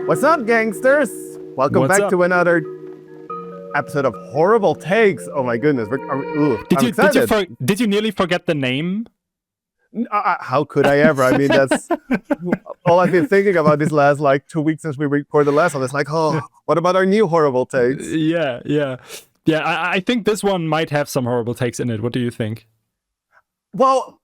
What's up, gangsters? Welcome What's back up? to another episode of Horrible Takes. Oh my goodness, I'm excited. Did you nearly forget the name? How could I ever? I mean, that's all I've been thinking about these last 2 weeks since we recorded the last one. It's like, oh, what about our new Horrible Takes? Yeah. I think this one might have some horrible takes in it. What do you think? Well,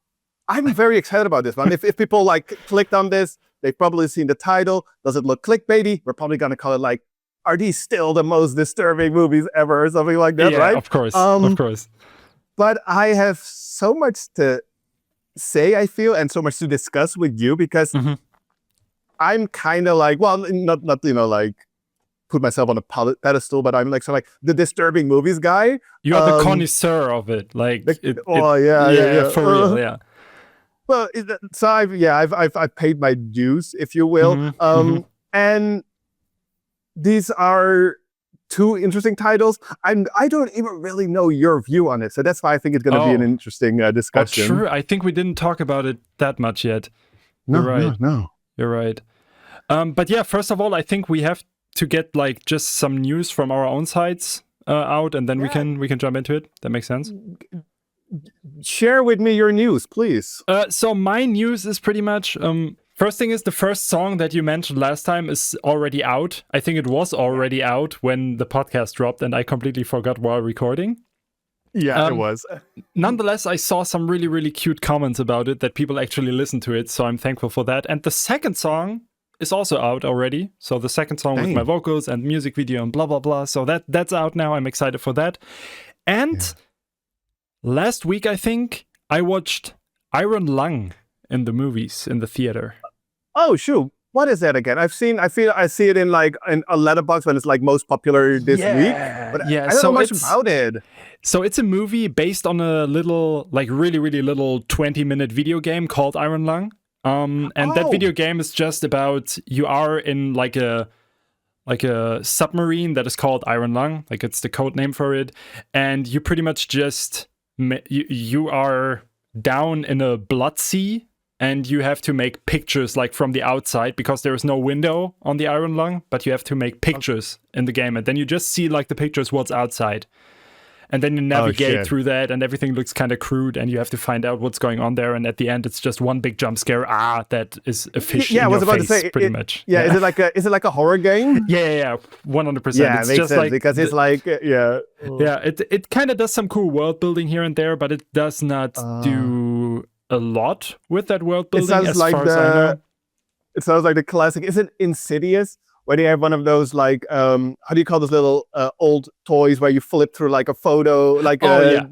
I'm very excited about this one. If people clicked on this, they've probably seen the title. Does it look clickbaity? We're probably gonna call it are these still the most disturbing movies ever or something like that, Yeah, right? of course. But I have so much to say, I feel, and so much to discuss with you because I'm kind of not put myself on a pedestal, but I'm the disturbing movies guy. You are the connoisseur of it, yeah, for real, yeah. Well, so I've paid my dues, if you will, and these are two interesting titles. I don't even really know your view on it, so that's why I think it's going to be an interesting discussion. True. I think we didn't talk about it that much yet. No, You're right. No. You're right. But yeah, first of all, I think we have to get just some news from our own sides out, and then we can jump into it. That makes sense. Share with me your news, please. So my news is pretty much first thing is the first song that you mentioned last time is already out. I think it was already out when the podcast dropped, and I completely forgot while recording. Yeah, it was. Nonetheless, I saw some really, really cute comments about it that people actually listened to it, so I'm thankful for that. And the second song is also out already. So the second song with my vocals and music video and blah, blah, blah. So that's out now. I'm excited for that. And last week, I think, I watched Iron Lung in the movies, in the theater. Oh, shoot. What is that again? I see it in a letterbox when it's most popular this week. But I don't know much about it. So it's a movie based on a little, really, really little 20-minute video game called Iron Lung. And that video game is just about you are in a submarine that is called Iron Lung, it's the code name for it, and you pretty much just you are down in a blood sea, and you have to make pictures from the outside because there is no window on the Iron Lung, but you have to make pictures in the game, and then you just see the pictures what's outside. And then you navigate through that, and everything looks kind of crude, and you have to find out what's going on there. And at the end, it's just one big jump scare. That is a fish in your face, pretty much. Yeah, is it like a horror game? Yeah, 100%. Yeah, it's makes just sense because it's Yeah, it kind of does some cool world building here and there, but it does not do a lot with that world building. As far as I know. It sounds like the classic. Is it Insidious? Where they have one of those how do you call those little old toys where you flip through a photo,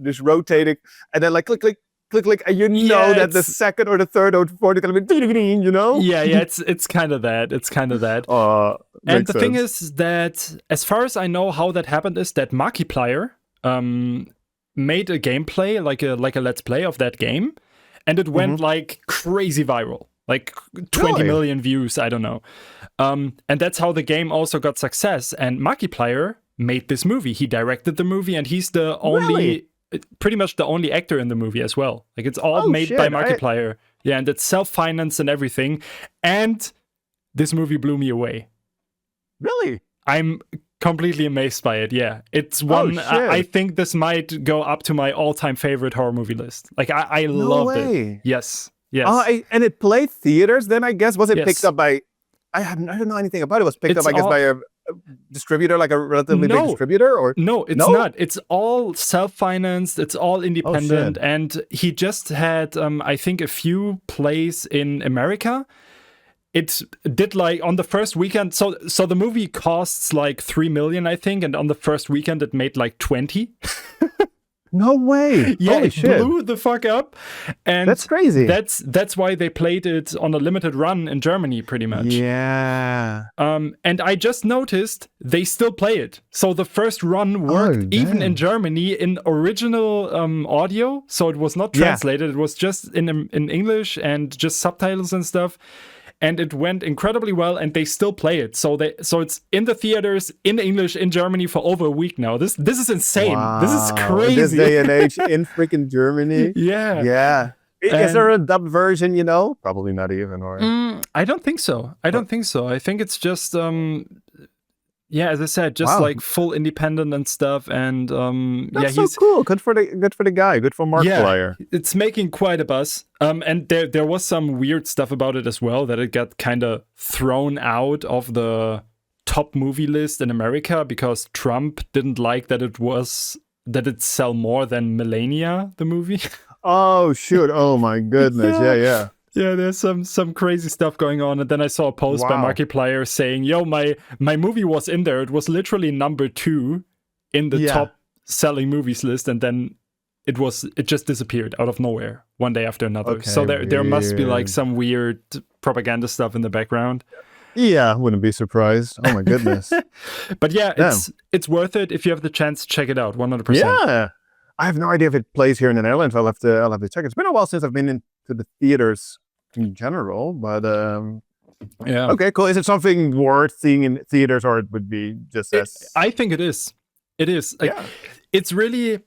just rotating, and then click, and that the second or the third or the fourth is gonna be, Yeah, it's kind of that. It's kind of that. And the thing is that, as far as I know, how that happened is that Markiplier made a gameplay, like a let's play of that game, and it went crazy viral. 20 million views, I don't know. And that's how the game also got success. And Markiplier made this movie. He directed the movie, and he's the pretty much the only actor in the movie as well. It's all made by Markiplier. Yeah, and it's self-financed and everything. And this movie blew me away. Really? I'm completely amazed by it, yeah. It's one, I think this might go up to my all-time favorite horror movie list. I loved it. Yes. And it played theaters then, I guess? Was it picked up by... I don't know anything about it. It was picked up, I guess, by a distributor, a relatively big distributor? Or No, it's not. It's all self-financed. It's all independent. And he just had, I think, a few plays in America. It did on the first weekend. So the movie costs 3 million, I think. And on the first weekend, it made 20. No way. Yeah, Holy it shit. blew the fuck up. And that's crazy. That's why they played it on a limited run in Germany, pretty much. Yeah. And I just noticed they still play it. So the first run worked even in Germany in original audio. So it was not translated. It was just in English and just subtitles and stuff. And it went incredibly well, and they still play it. So it's in the theaters in English in Germany for over a week now. This is insane. Wow. This is crazy. In this day and age in freaking Germany. Yeah. Yeah. Is there a dubbed version, you know? Probably not even, or... I don't think so. I think it's just, as I said, just like full independent and stuff. And that's so cool. Good for the guy. Good for Markiplier. It's making quite a buzz. And there was some weird stuff about it as well, that it got kind of thrown out of the top movie list in America because Trump didn't like that it sell more than Melania, the movie. Oh shoot! Oh my goodness! Yeah. Yeah, there's some crazy stuff going on. And then I saw a post by Markiplier saying, "Yo, my movie was in there. It was literally number 2 in the top selling movies list, and then it just disappeared out of nowhere one day after another." Okay, so there must be like some weird propaganda stuff in the background. Yeah, wouldn't be surprised. Oh my goodness! But yeah, it's worth it if you have the chance. Check it out, 100%. Yeah. I have no idea if it plays here in the Netherlands. I'll have to check. It's been a while since I've been into the theaters in general, but okay, cool. Is it something worth seeing in theaters, or it would be just as? I think it is. It is. It's really,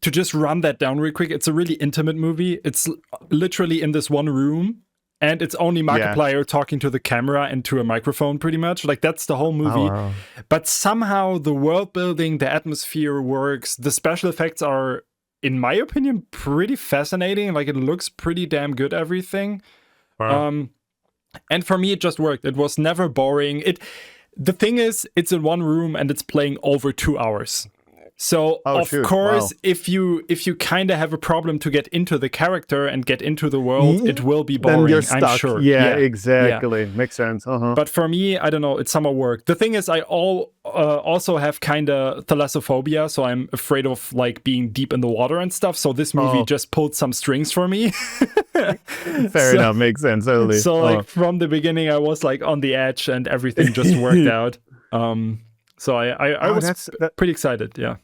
to just run that down real quick. It's a really intimate movie. It's literally in this one room, and it's only Markiplier talking to the camera and to a microphone, pretty much. Like, that's the whole movie. Oh, wow. But somehow the world building, the atmosphere works. The special effects are, in my opinion, pretty fascinating. Like, it looks pretty damn good, everything. Wow. And for me, it just worked. It was never boring. The thing is, it's in one room and it's playing over 2 hours. So of course, if you kind of have a problem to get into the character and get into the world, it will be boring. Then you're stuck. I'm sure. Yeah, exactly. Yeah. Makes sense. But for me, I don't know. It somehow worked. The thing is, I also have kind of thalassophobia, so I'm afraid of like being deep in the water and stuff. So this movie just pulled some strings for me. Fair enough. Makes sense. Totally. So like from the beginning, I was like on the edge, and everything just worked out. So I was pretty excited. Yeah.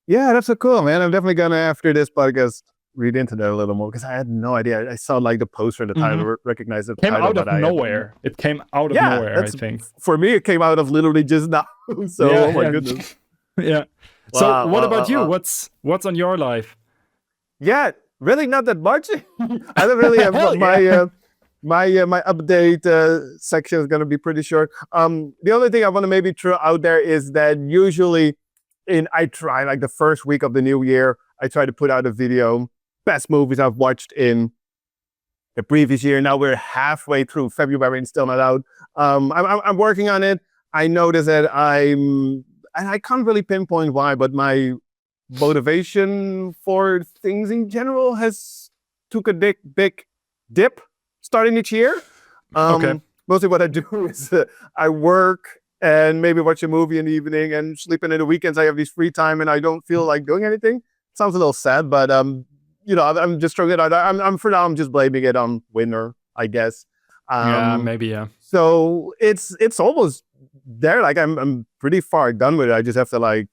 Yeah, that's so cool, man. I'm definitely gonna, after this podcast, read into that a little more, because I had no idea. I saw like the poster, the title, recognized the title. It came out of nowhere. It came out of nowhere, I think. For me, it came out of literally just now. So, oh my goodness. Yeah. Wow, so what about you? What's on your life? Yeah, really not that much. I don't really have my update section is gonna be pretty short. The only thing I want to maybe throw out there is that usually I try, like the first week of the new year, I try to put out a video, best movies I've watched in the previous year. Now we're halfway through February and still not out. I'm working on it. I notice that and I can't really pinpoint why, but my motivation for things in general has took a big dip starting each year. Mostly what I do is I work and maybe watch a movie in the evening and sleep in the weekends. I have this free time and I don't feel like doing anything. Sounds a little sad, but I'm just throwing it out. I'm for now, I'm just blaming it on winter, I guess. Maybe. So it's almost there. Like I'm pretty far done with it. I just have to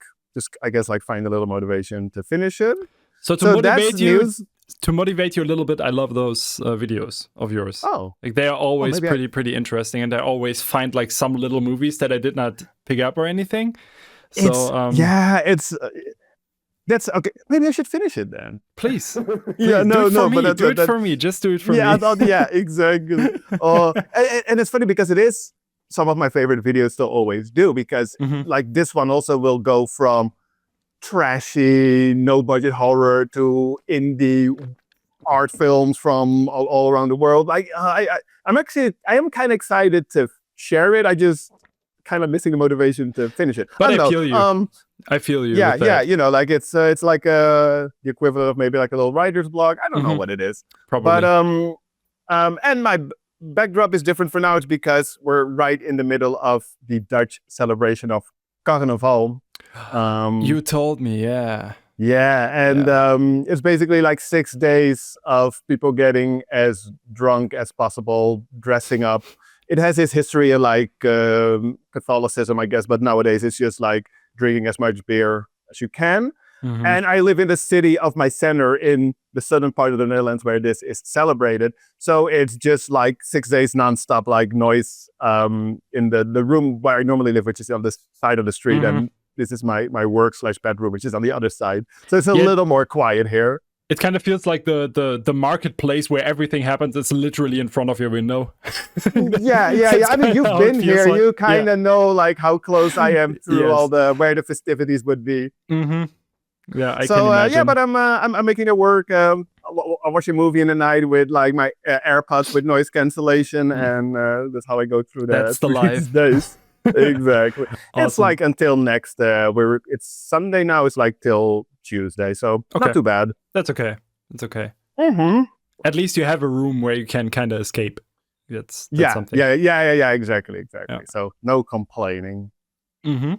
find a little motivation to finish it. So to motivate you a little bit, I love those videos of yours. Oh, like they are always pretty interesting, and I always find like some little movies that I did not pick up or anything. So that's okay. Maybe I should finish it then. Please. Yeah, do it for me. Just do it for me. Yeah, exactly. And it's funny because it is some of my favorite videos to always do, because like this one also will go from trashy, no budget horror to indie art films from all around the world. Like I am kind of excited to share it. I just kind of missing the motivation to finish it. But I feel you. I feel you. Yeah, like it's like the equivalent of maybe like a little writer's blog. I don't know what it is. Probably. But and my backdrop is different for now. It's because we're right in the middle of the Dutch celebration of Carnaval. You told me, yeah. Yeah, and it's basically like 6 days of people getting as drunk as possible, dressing up. It has its history in like Catholicism, I guess, but nowadays it's just like drinking as much beer as you can. And I live in the city of my center in the southern part of the Netherlands where this is celebrated. So it's just like 6 days nonstop, like noise in the room where I normally live, which is on the side of the street. And this is my work/bedroom, which is on the other side. So it's a little more quiet here. It kind of feels like the marketplace where everything happens is literally in front of your window. Yeah. I mean, you've been here. Like, you kind of know like how close I am through all where the festivities would be. Mm-hmm. Yeah, I can imagine. Yeah, but I'm making it work. I watch a movie in the night with like my AirPods with noise cancellation, and that's how I go through that. That's the life. Days. Exactly. Awesome. It's like until next. It's Sunday now. It's like till Tuesday, so not too bad. That's okay. It's okay. Mm-hmm. At least you have a room where you can kind of escape. That's something. Yeah. Exactly. Yeah. So no complaining. Mm-hmm.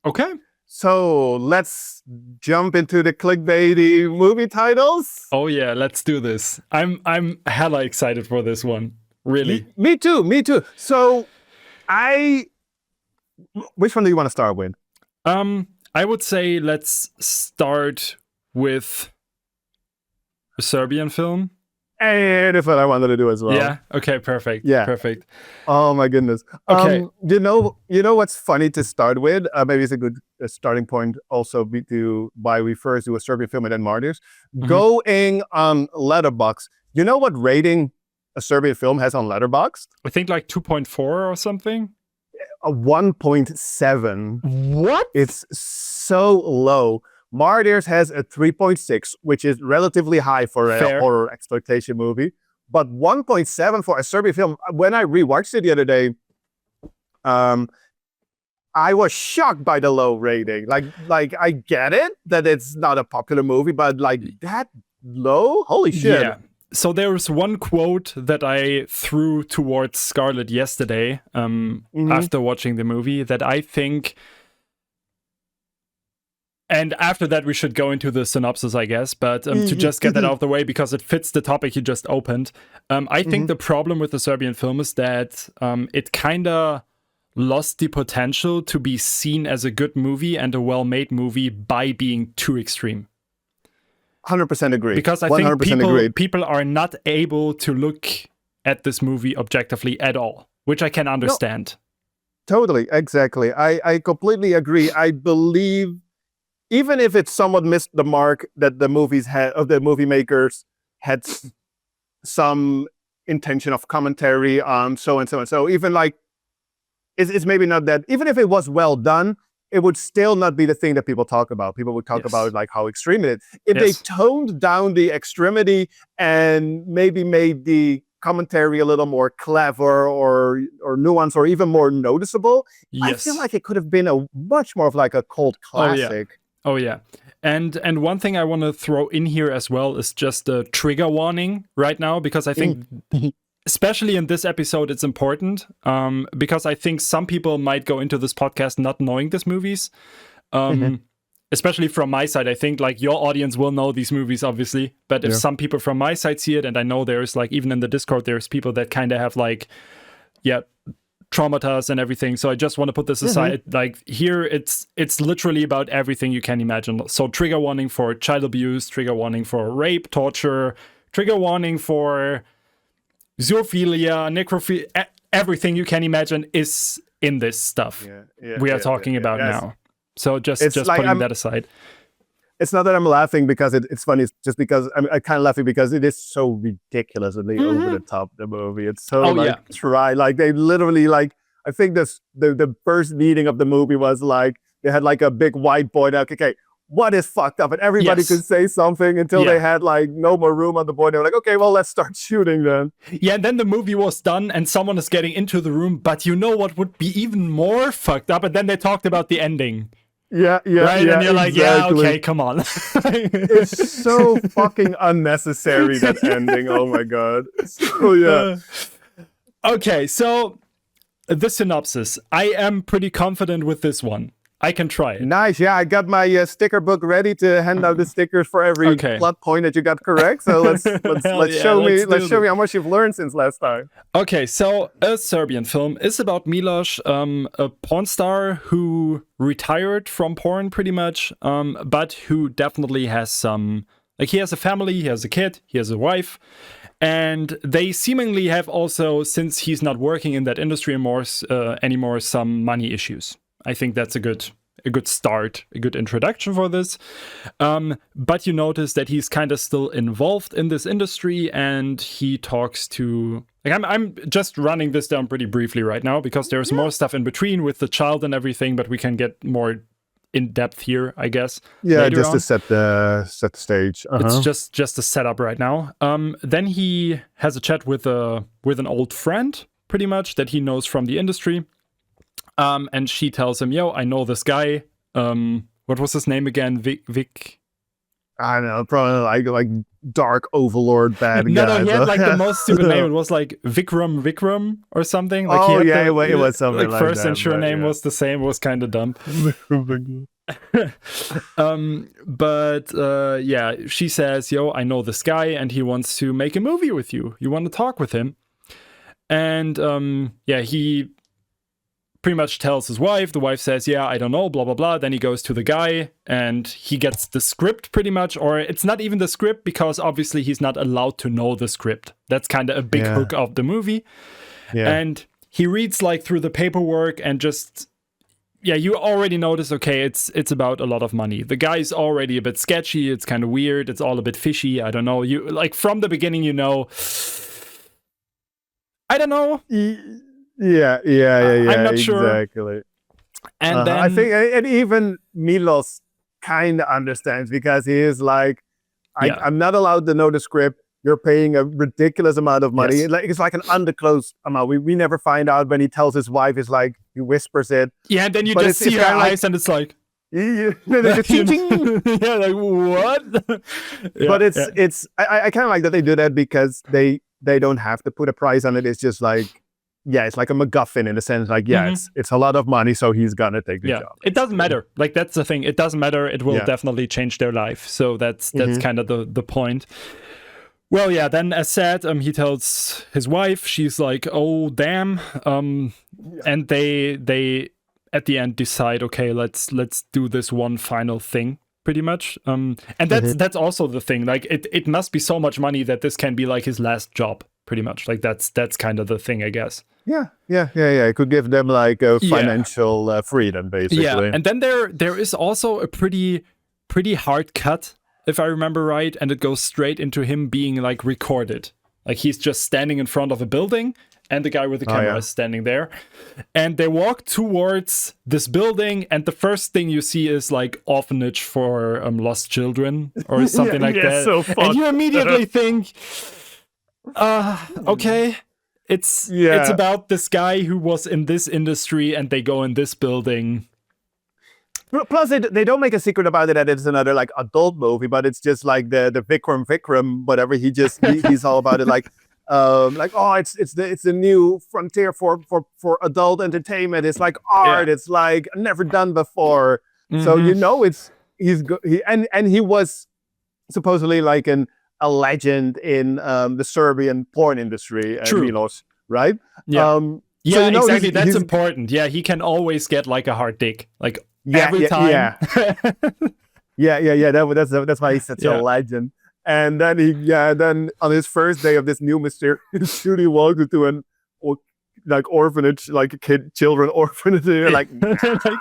Okay. So let's jump into the clickbaity movie titles. Oh yeah, let's do this. I'm hella excited for this one. Really. Me too. So which one do you want to start with? I would say let's start with a Serbian film. And that's what I wanted to do as well. Yeah. Okay. Perfect. Yeah. Perfect. Oh my goodness. Okay. You know what's funny to start with? Maybe it's a good starting point. Also, why we first do a Serbian Film and then Martyrs. Mm-hmm. Going on Letterboxd. You know what rating a Serbian film has on Letterboxd? I think like 2.4 or something. A 1.7. What? It's so low. Martyrs has a 3.6, which is relatively high for a horror exploitation movie. But 1.7 for a Serbian film. When I rewatched it the other day, I was shocked by the low rating. Like I get it that it's not a popular movie, but like that low? Holy shit. Yeah. So there was one quote that I threw towards Scarlett yesterday after watching the movie that I think... And after that, we should go into the synopsis, I guess. But to just get that out of the way, because it fits the topic you just opened. I think the problem with the Serbian film is that it kind of lost the potential to be seen as a good movie and a well-made movie by being too extreme. 100% agree. Because I think people are not able to look at this movie objectively at all, which I can understand. No, totally, exactly. I completely agree. I believe... Even if it somewhat missed the mark that the movie makers had some intention of commentary on so and so and so, even like it's maybe not that. Even if it was well done, it would still not be the thing that people talk about. People would talk about like how extreme it is. If they toned down the extremity and maybe made the commentary a little more clever or nuanced or even more noticeable, I feel like it could have been a much more of like a cult classic. Oh yeah. And one thing I want to throw in here as well is just a trigger warning right now, because I think especially in this episode it's important, because I think some people might go into this podcast not knowing these movies. Especially from my side, I think like your audience will know these movies obviously, but if some people from my side see it, and I know there's like even in the Discord there's people that kind of have like traumatized and everything, so I just want to put this aside. Like here it's literally about everything you can imagine. So trigger warning for child abuse, trigger warning for rape, torture, trigger warning for zoophilia, necrophilia, everything you can imagine is in this stuff we are talking about now. So just like, putting that aside. It's not that I'm laughing because it's funny. It's just because I'm kind of laughing because it is so ridiculously over the top, the movie. It's so try. Like they literally like, I think the first meeting of the movie was like, they had like a big whiteboard. Okay, what is fucked up? And everybody could say something until they had like no more room on the board. They were like, okay, well, let's start shooting then. Yeah, and then the movie was done and someone is getting into the room. But you know what would be even more fucked up? And then they talked about the ending. Right? And you're like, okay, come on. It's so fucking unnecessary, that ending. Oh my god. So okay, so the synopsis. I am pretty confident with this one. I can try it. Nice. Yeah, I got my sticker book ready to hand out the stickers for every plot point that you got correct. So let's show me how much you've learned since last time. Okay, so a Serbian film is about Miloš, a porn star who retired from porn pretty much, but who definitely has some, like he has a family, he has a kid, he has a wife, and they seemingly have also, since he's not working in that industry anymore, some money issues. I think that's a good start, a good introduction for this. But you notice that he's kind of still involved in this industry, and he talks to... Like, I'm just running this down pretty briefly right now because there's more stuff in between with the child and everything, but we can get more in depth here, I guess. Yeah, just to set the stage. It's just a setup right now. Then he has a chat with an old friend, pretty much, that he knows from the industry. And she tells him, "Yo, I know this guy. What was his name again? Vic. I don't know, probably like dark overlord bad guy. No, he had like the most stupid name. It was like Vikram or something. Like, it was something like first that. and sure name was the same. It was kind of dumb. But she says, "Yo, I know this guy, and he wants to make a movie with you. You want to talk with him?" And he pretty much tells his wife. The wife says, "Yeah, I don't know, blah, blah, blah." Then he goes to the guy and he gets the script pretty much, or it's not even the script because obviously he's not allowed to know the script. That's kind of a big hook of the movie. Yeah. And he reads like through the paperwork and just, you already notice, okay, it's about a lot of money. The guy's already a bit sketchy. It's kind of weird. It's all a bit fishy. I don't know. You like from the beginning, I don't know. Yeah. I'm not sure. Exactly. And then I think, and even Milos kind of understands because he is like, I'm not allowed to know the script. You're paying a ridiculous amount of money. Yes. It's like an undisclosed amount. We never find out when he tells his wife. It's like he whispers it. Yeah, and then you just see her eyes, and it's like, like what? But it's I kind of like that they do that because they don't have to put a price on it. It's just like. Yeah, it's like a MacGuffin in a sense. Like, it's a lot of money, so he's gonna take the job. It doesn't matter. Like, that's the thing. It doesn't matter. It will definitely change their life. So that's kind of the point. Well, then as said, he tells his wife. She's like, "Oh, damn!" And they at the end decide, okay, let's do this one final thing. Pretty much, and that's also the thing. Like, it must be so much money that this can be like his last job. Pretty much, like that's kind of the thing, I guess. Yeah. It could give them like a financial freedom, basically. Yeah, and then there is also a pretty hard cut, if I remember right, and it goes straight into him being like recorded. Like he's just standing in front of a building, and the guy with the camera is standing there, and they walk towards this building, and the first thing you see is like orphanage for lost children or something like that. So fun. And you immediately think. Okay, it's about this guy who was in this industry and they go in this building. Plus, they don't make a secret about it that it's another like adult movie, but it's just like the Vikram, whatever. He's all about it like it's the new frontier for adult entertainment. It's like art. It's like never done before. So he was supposedly like a legend in the Serbian porn industry, Milos, right? Yeah, exactly. That's important. Yeah, he can always get like a hard dick, like every time. Yeah. That's why he's such a legend. And then then on his first day of this new mysterious shoot, he walks into an orphanage, like children orphanage. Like,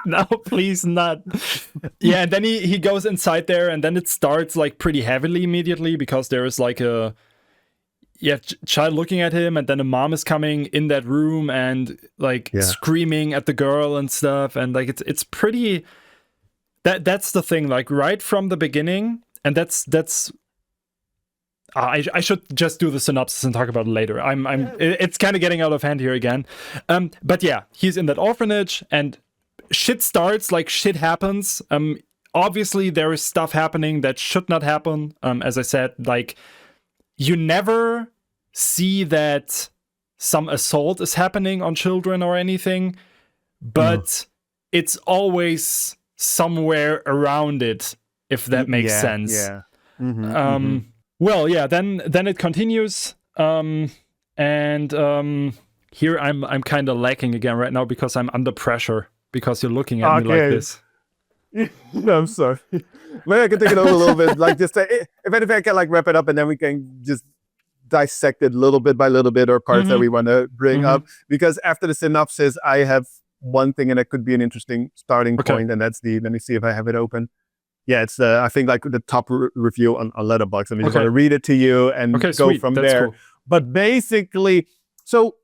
no, please not. Yeah, and then he goes inside there, and then it starts like pretty heavily immediately because there is like a child looking at him, and then a mom is coming in that room and like screaming at the girl and stuff, and like it's pretty. That's the thing, like right from the beginning, and that's. I should just do the synopsis and talk about it later. It's kind of getting out of hand here again. But yeah, he's in that orphanage and shit starts, like shit happens. Obviously there is stuff happening that should not happen. As I said, like you never see that some assault is happening on children or anything, but it's always somewhere around it, if that makes sense. Yeah. Well, then it continues, and here I'm kind of lacking again right now because I'm under pressure because you're looking at me like this. No, I'm sorry. Maybe I can take it over a little bit. Like just if anything, I can like wrap it up, and then we can just dissect it little bit by little bit or parts that we want to bring up. Because after the synopsis, I have one thing, and that could be an interesting starting point. And that's let me see if I have it open. Yeah, it's I think like the top review on Letterboxd. I'm just going to read it to you and go sweet. from That's there. Cool. But basically, so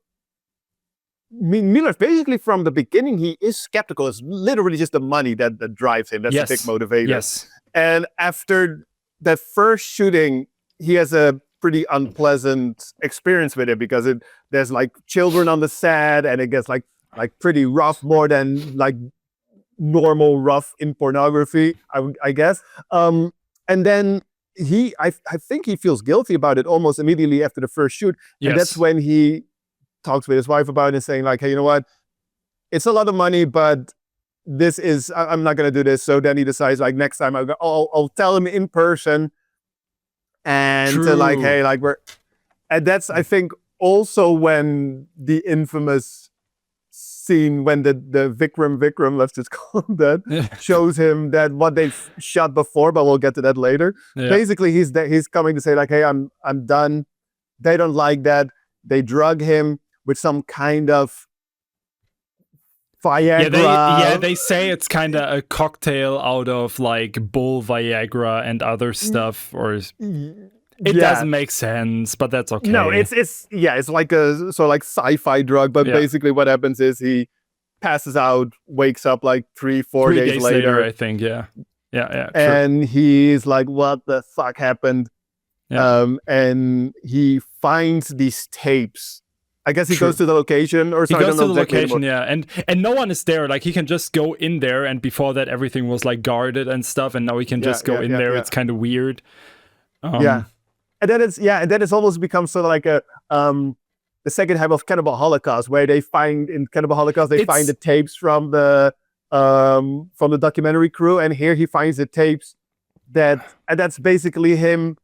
Miller, basically from the beginning, he is skeptical. It's literally just the money that drives him. That's the big motivator. Yes. And after that first shooting, he has a pretty unpleasant experience with it because there's like children on the set, and it gets like pretty rough, more than like normal rough in pornography, I guess. And then I think he feels guilty about it almost immediately after the first shoot. Yes. And that's when he talks with his wife about it and saying like, hey, you know what? It's a lot of money, but I'm not going to do this. So then he decides like next time I'll tell him in person and to like, hey, like and that's, I think, also when the infamous scene when the Vikram, let's just call him that, shows him that what they've shot before, but we'll get to that later. Yeah. Basically, he's coming to say like, hey, I'm done. They don't like that. They drug him with some kind of Viagra. They say it's kind of a cocktail out of like bull Viagra and other stuff, or it doesn't make sense, but that's okay. No, it's like a sci-fi drug, but basically what happens is he passes out, wakes up like 3-4 days later, I think. Yeah. And he's like, what the fuck happened? Yeah. And he finds these tapes. I guess he goes to the location or something. He goes to the location, and no one is there. Like he can just go in there, and before that everything was like guarded and stuff, and now he can just go in there. It's kind of weird. And then it's almost become sort of like a the second half of Cannibal Holocaust, where they find in Cannibal Holocaust find the tapes from the documentary crew, and here he finds the tapes and that's basically him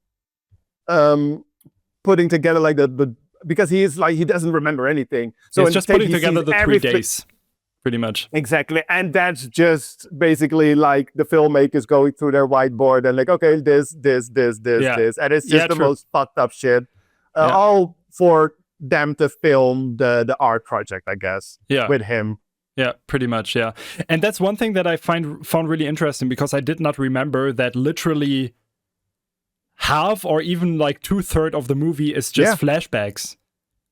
putting together like the because he doesn't remember anything. So it's just putting together the 3 days, pretty much. Exactly. And that's just basically like the filmmakers going through their whiteboard and like, okay, this. And it's just the most fucked up shit. All for them to film the art project, I guess, with him. Yeah, pretty much, yeah. And that's one thing that I found really interesting, because I did not remember that literally half or even like 2/3 of the movie is just flashbacks.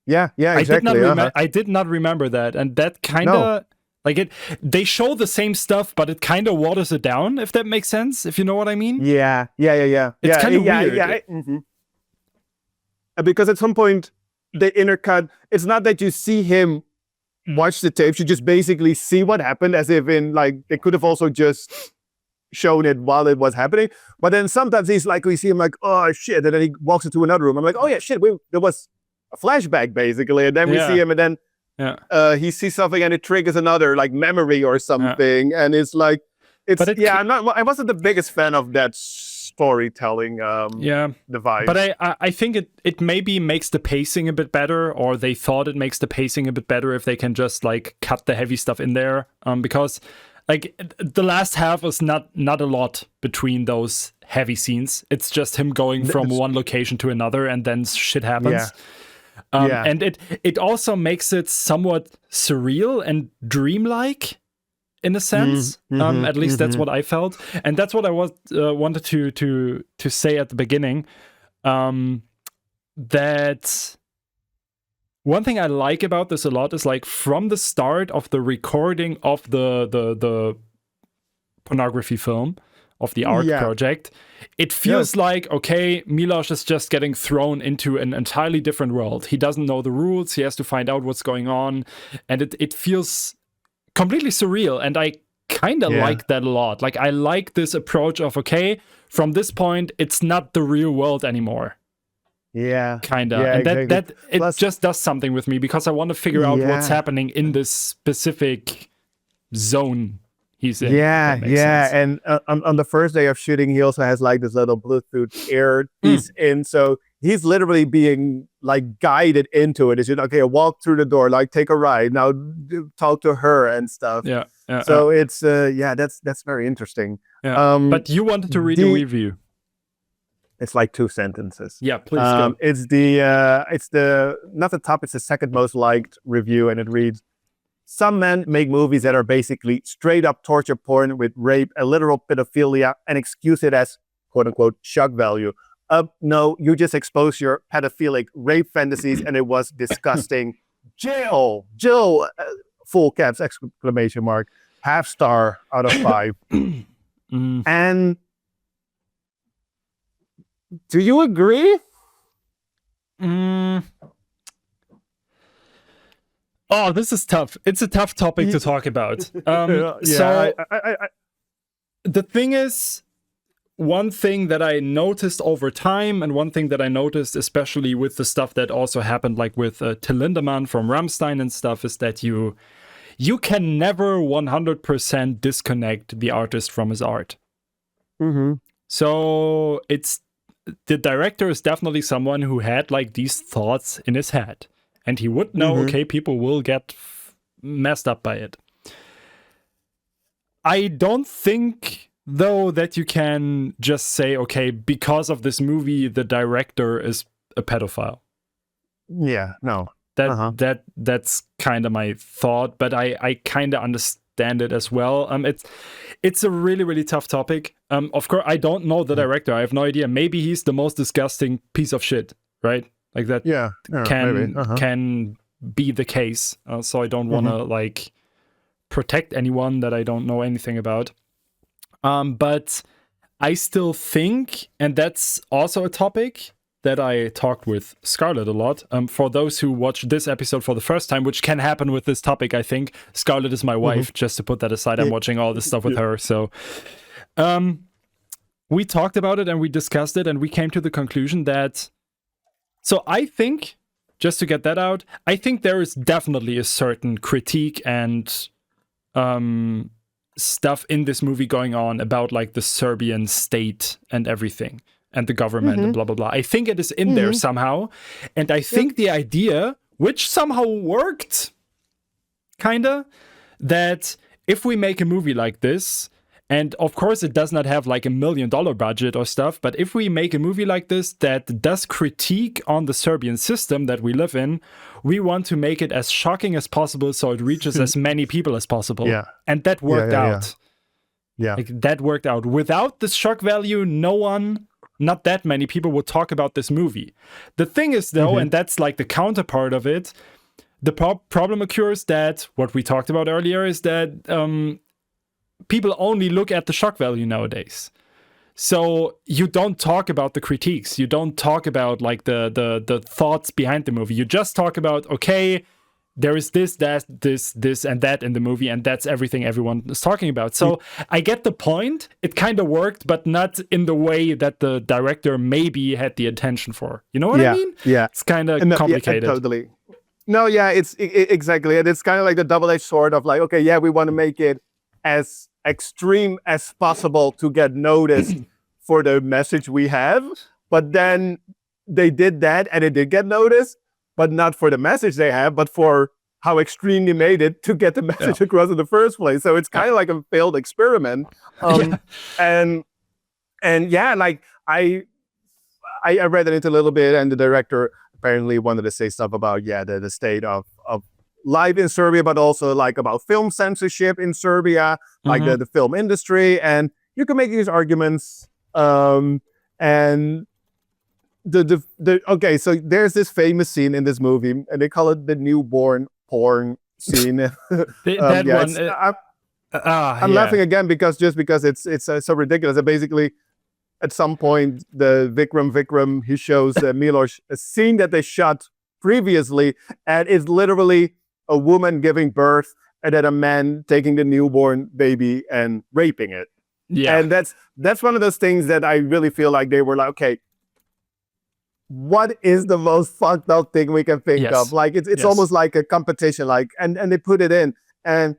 Yeah, exactly. I did not remember that, and that kind of like they show the same stuff, but it kind of waters it down, if that makes sense, if you know what I mean. Yeah. It's kind of weird. Because at some point they intercut. It's not that you see him watch the tapes; you just basically see what happened, as if in like they could have also just shown it while it was happening. But then sometimes we see him like, oh shit, and then he walks into another room. I'm like, oh yeah, shit, there was a flashback basically, and then we see him, and then he sees something, and it triggers another like memory or something, and it's like, I wasn't the biggest fan of that storytelling device. But I think it maybe makes the pacing a bit better, or they thought it makes the pacing a bit better if they can just like cut the heavy stuff in there, because like the last half was not a lot between those heavy scenes. It's just him going from one location to another, and then shit happens. And it also makes it somewhat surreal and dreamlike in a sense. At least that's what I felt, and that's what I wanted to say at the beginning. That one thing I like about this a lot is like from the start of the recording of the pornography film, of the art project, it feels like, okay, Milos is just getting thrown into an entirely different world. He doesn't know the rules. He has to find out what's going on. And it feels completely surreal. And I kind of like that a lot. Like, I like this approach of, okay, from this point, it's not the real world anymore. Yeah. Kind of. And that it just does something with me, because I want to figure out what's happening in this specific zone he's in. And on the first day of shooting, he also has like this little Bluetooth earpiece in, so he's literally being like guided into it. It's just, okay, walk through the door, like take a ride, now talk to her and stuff. So it's that's very interesting. But you wanted to read the review. It's like 2 sentences. Yeah, please go. It's the not the top, it's the second most liked review, and it reads: some men make movies that are basically straight up torture porn with rape, a literal pedophilia, and excuse it as quote unquote shock value. No, you just exposed your pedophilic rape fantasies and it was disgusting. Jill, full caps, exclamation mark, half star out of 5. And do you agree? Oh, this is tough. It's a tough topic to talk about. So the thing is, one thing that I noticed over time, and one thing that I noticed especially with the stuff that also happened, like with Till Lindemann from Rammstein and stuff, is that you can never 100% disconnect the artist from his art. So the director is definitely someone who had like these thoughts in his head, and he would know, okay, people will get messed up by it. I don't think, though, that you can just say, okay, because of this movie, the director is a pedophile. Yeah, no. That's kind of my thought, but I kind of understand it as well. It's a really, really tough topic. Of course, I don't know the director. I have no idea. Maybe he's the most disgusting piece of shit, right? Like that can be the case. So I don't want to like protect anyone that I don't know anything about. But I still think, and that's also a topic that I talked with Scarlett a lot. For those who watch this episode for the first time, which can happen with this topic, I think. Scarlett is my wife, just to put that aside. I'm watching all this stuff with her. So we talked about it and we discussed it and we came to the conclusion that... So I think, just to get that out, I think there is definitely a certain critique and stuff in this movie going on about like the Serbian state and everything. And the government and blah, blah, blah. I think it is in there somehow. And I think the idea, which somehow worked, kinda, that if we make a movie like this, and of course it does not have like $1 million budget or stuff, but if we make a movie like this that does critique on the Serbian system that we live in, we want to make it as shocking as possible so it reaches as many people as possible. Yeah. And that worked out. Yeah. Like, that worked out. Without this shock value, not that many people would talk about this movie. The thing is, though, and that's like the counterpart of it, the problem occurs that what we talked about earlier is that people only look at the shock value nowadays. So you don't talk about the critiques. You don't talk about like the thoughts behind the movie. You just talk about, okay, there is this, and that in the movie, and that's everything everyone is talking about. So I get the point. It kind of worked, but not in the way that the director maybe had the intention for. You know what I mean? Yeah. It's kind of complicated. Yeah, totally. No, yeah, it's exactly. And it's kind of like the double-edged sword of like, okay, yeah, we want to make it as extreme as possible to get noticed for the message we have. But then they did that and it did get noticed. But not for the message they have, but for how extreme they made it to get the message across in the first place. So it's kind of like a failed experiment. And yeah, like I read it a little bit, and the director apparently wanted to say stuff about the state of life in Serbia, but also like about film censorship in Serbia, like the film industry, and you can make these arguments. And okay, so there's this famous scene in this movie, and they call it the newborn porn scene. I'm laughing again because it's so ridiculous. And basically, at some point, the Vikram he shows Milos a scene that they shot previously, and it's literally a woman giving birth, and then a man taking the newborn baby and raping it. Yeah, and that's one of those things that I really feel like they were like, okay, what is the most fucked up thing we can think of? Like it's almost like a competition, like and they put it in, and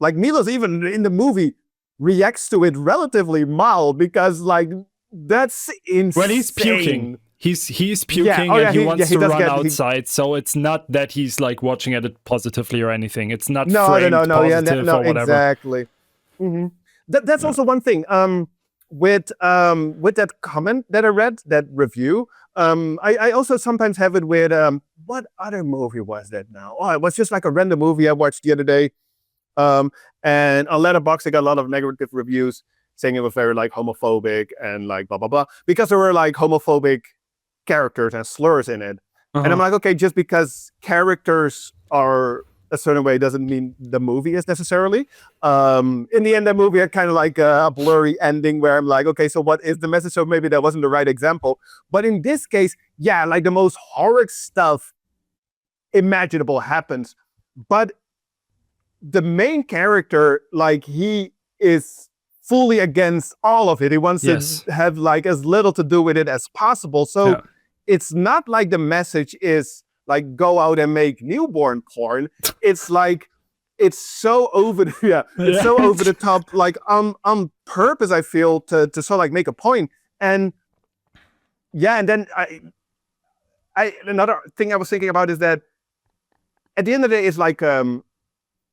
like Milos even in the movie reacts to it relatively mild because like that's insane. When he's puking. He's puking and he wants to run outside, so it's not that he's like watching it positively or anything. It's not framed positive or whatever. Exactly. That's also one thing. With that comment that I read, that review, I also sometimes have it with what other movie was that now? Oh, it was just like a random movie I watched the other day. And on Letterboxd, I got a lot of negative reviews saying it was very like homophobic and like blah, blah, blah, because there were like homophobic characters and slurs in it. And I'm like, okay, just because characters are a certain way doesn't mean the movie is necessarily. In the end, the movie had kind of like a blurry ending where I'm like, okay, so what is the message? So maybe that wasn't the right example. But in this case, yeah, like the most horrid stuff imaginable happens. But the main character, like, he is fully against all of it. He wants to have like as little to do with it as possible. So it's not like the message is like go out and make newborn porn. It's like it's so over the it's so over the top, like on purpose, I feel, to sort of like make a point. And and then I another thing I was thinking about is that at the end of the day, it's like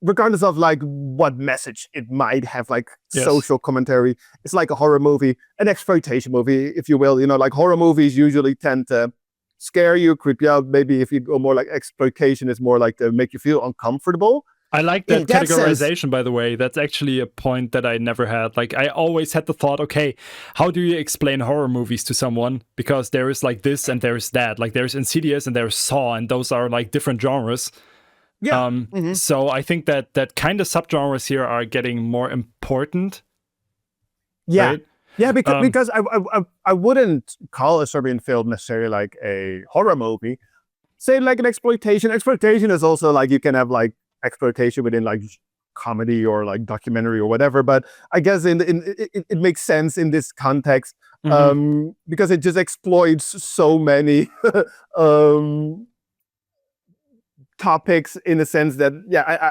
regardless of like what message it might have, like social commentary, it's like a horror movie, an exploitation movie, if you will. You know, like horror movies usually tend to scare you, creep you out. Maybe if you go more like exploitation, it's more like to make you feel uncomfortable. I like that categorization, by the way. That's actually a point that I never had. Like, I always had the thought, okay, how do you explain horror movies to someone? Because there is like this and there's that. Like, there's Insidious and there's Saw, and those are like different genres. So I think that kind of subgenres here are getting more important. Right? Yeah, because I wouldn't call a Serbian film necessarily like a horror movie. Say like an exploitation. Exploitation is also like you can have like exploitation within like comedy or like documentary or whatever. But I guess it makes sense in this context because it just exploits so many topics, in the sense that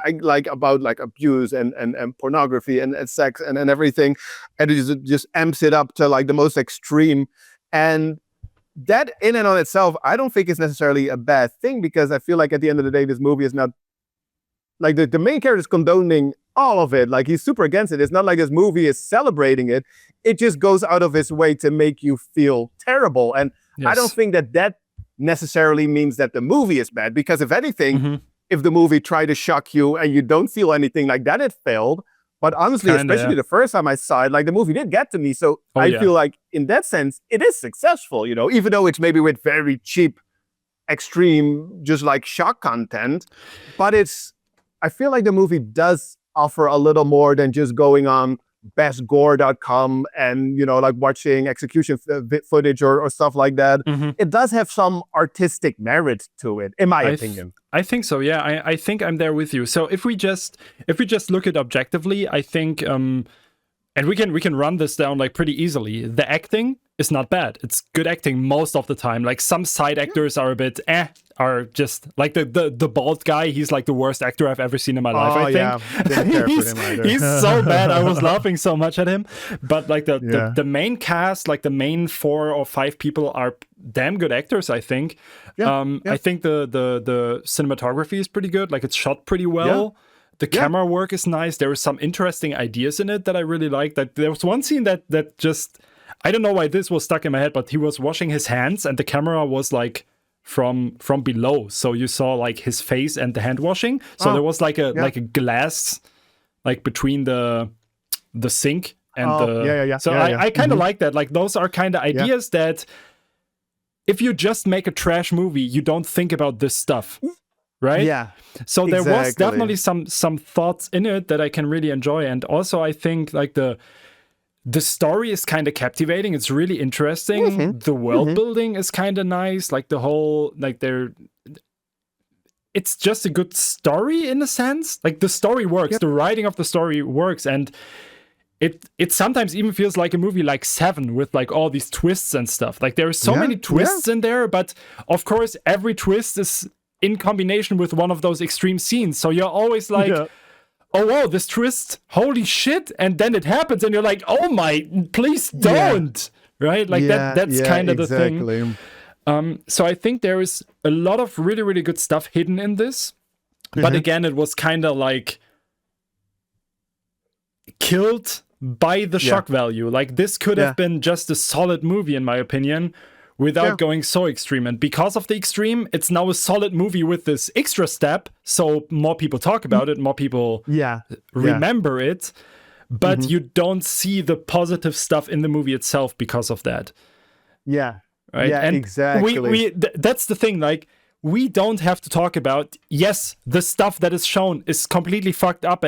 I like about like abuse and pornography and sex and everything, and it just amps it up to like the most extreme. And that in and on itself, I don't think is necessarily a bad thing, because I feel like at the end of the day, this movie is not like the main character is condoning all of it. Like, he's super against it. It's not like this movie is celebrating it. It just goes out of its way to make you feel terrible. And I don't think that necessarily means that the movie is bad, because if anything, if the movie tried to shock you and you don't feel anything like that, it failed. But honestly, especially the first time I saw it, like the movie did get to me. So I feel like in that sense, it is successful, you know, even though it's maybe with very cheap, extreme, just like shock content. But I feel like the movie does offer a little more than just going on bestgore.com and, you know, like watching execution footage or stuff like that. It does have some artistic merit to it, in my opinion. I think so. Yeah, I think I'm there with you. So if we just look at objectively, I think, and we can run this down like pretty easily. The acting is not bad. It's good acting most of the time. Like, some side actors are a bit are just like the bald guy. He's like the worst actor I've ever seen in my life. I think didn't care for him either. He's so bad. I was laughing so much at him. But like the main cast, like the main 4 or 5 people are damn good actors, I think. I think the cinematography is pretty good. Like, it's shot pretty well. The camera work is nice. There are some interesting ideas in it that I really like. That there was one scene that just, I don't know why this was stuck in my head, but he was washing his hands and the camera was like from below, so you saw like his face and the hand washing. So there was like a glass like between the sink and I kind of like that. Like, those are kind of ideas that if you just make a trash movie, you don't think about this stuff. Right? Yeah. So there was definitely some thoughts in it that I can really enjoy. And also I think like the story is kind of captivating. It's really interesting. The world building is kind of nice. Like, the whole, like, it's just a good story in a sense. Like, the story works. The writing of the story works. And it sometimes even feels like a movie like Seven, with like all these twists and stuff. Like, there are so many twists in there, but of course every twist is in combination with one of those extreme scenes. So you're always like, oh, wow, this twist, holy shit. And then it happens and you're like, oh my, please don't. Right? Like that's kind of the thing. So I think there is a lot of really, really good stuff hidden in this. But again, it was kind of like killed by the shock value. Like, this could have been just a solid movie, in my opinion, without going so extreme. And because of the extreme, it's now a solid movie with this extra step. So more people talk about it, more people remember it. But you don't see the positive stuff in the movie itself because of that. Yeah. Right. Yeah, and exactly. That's the thing. Like, we don't have to talk about, yes, the stuff that is shown is completely fucked up.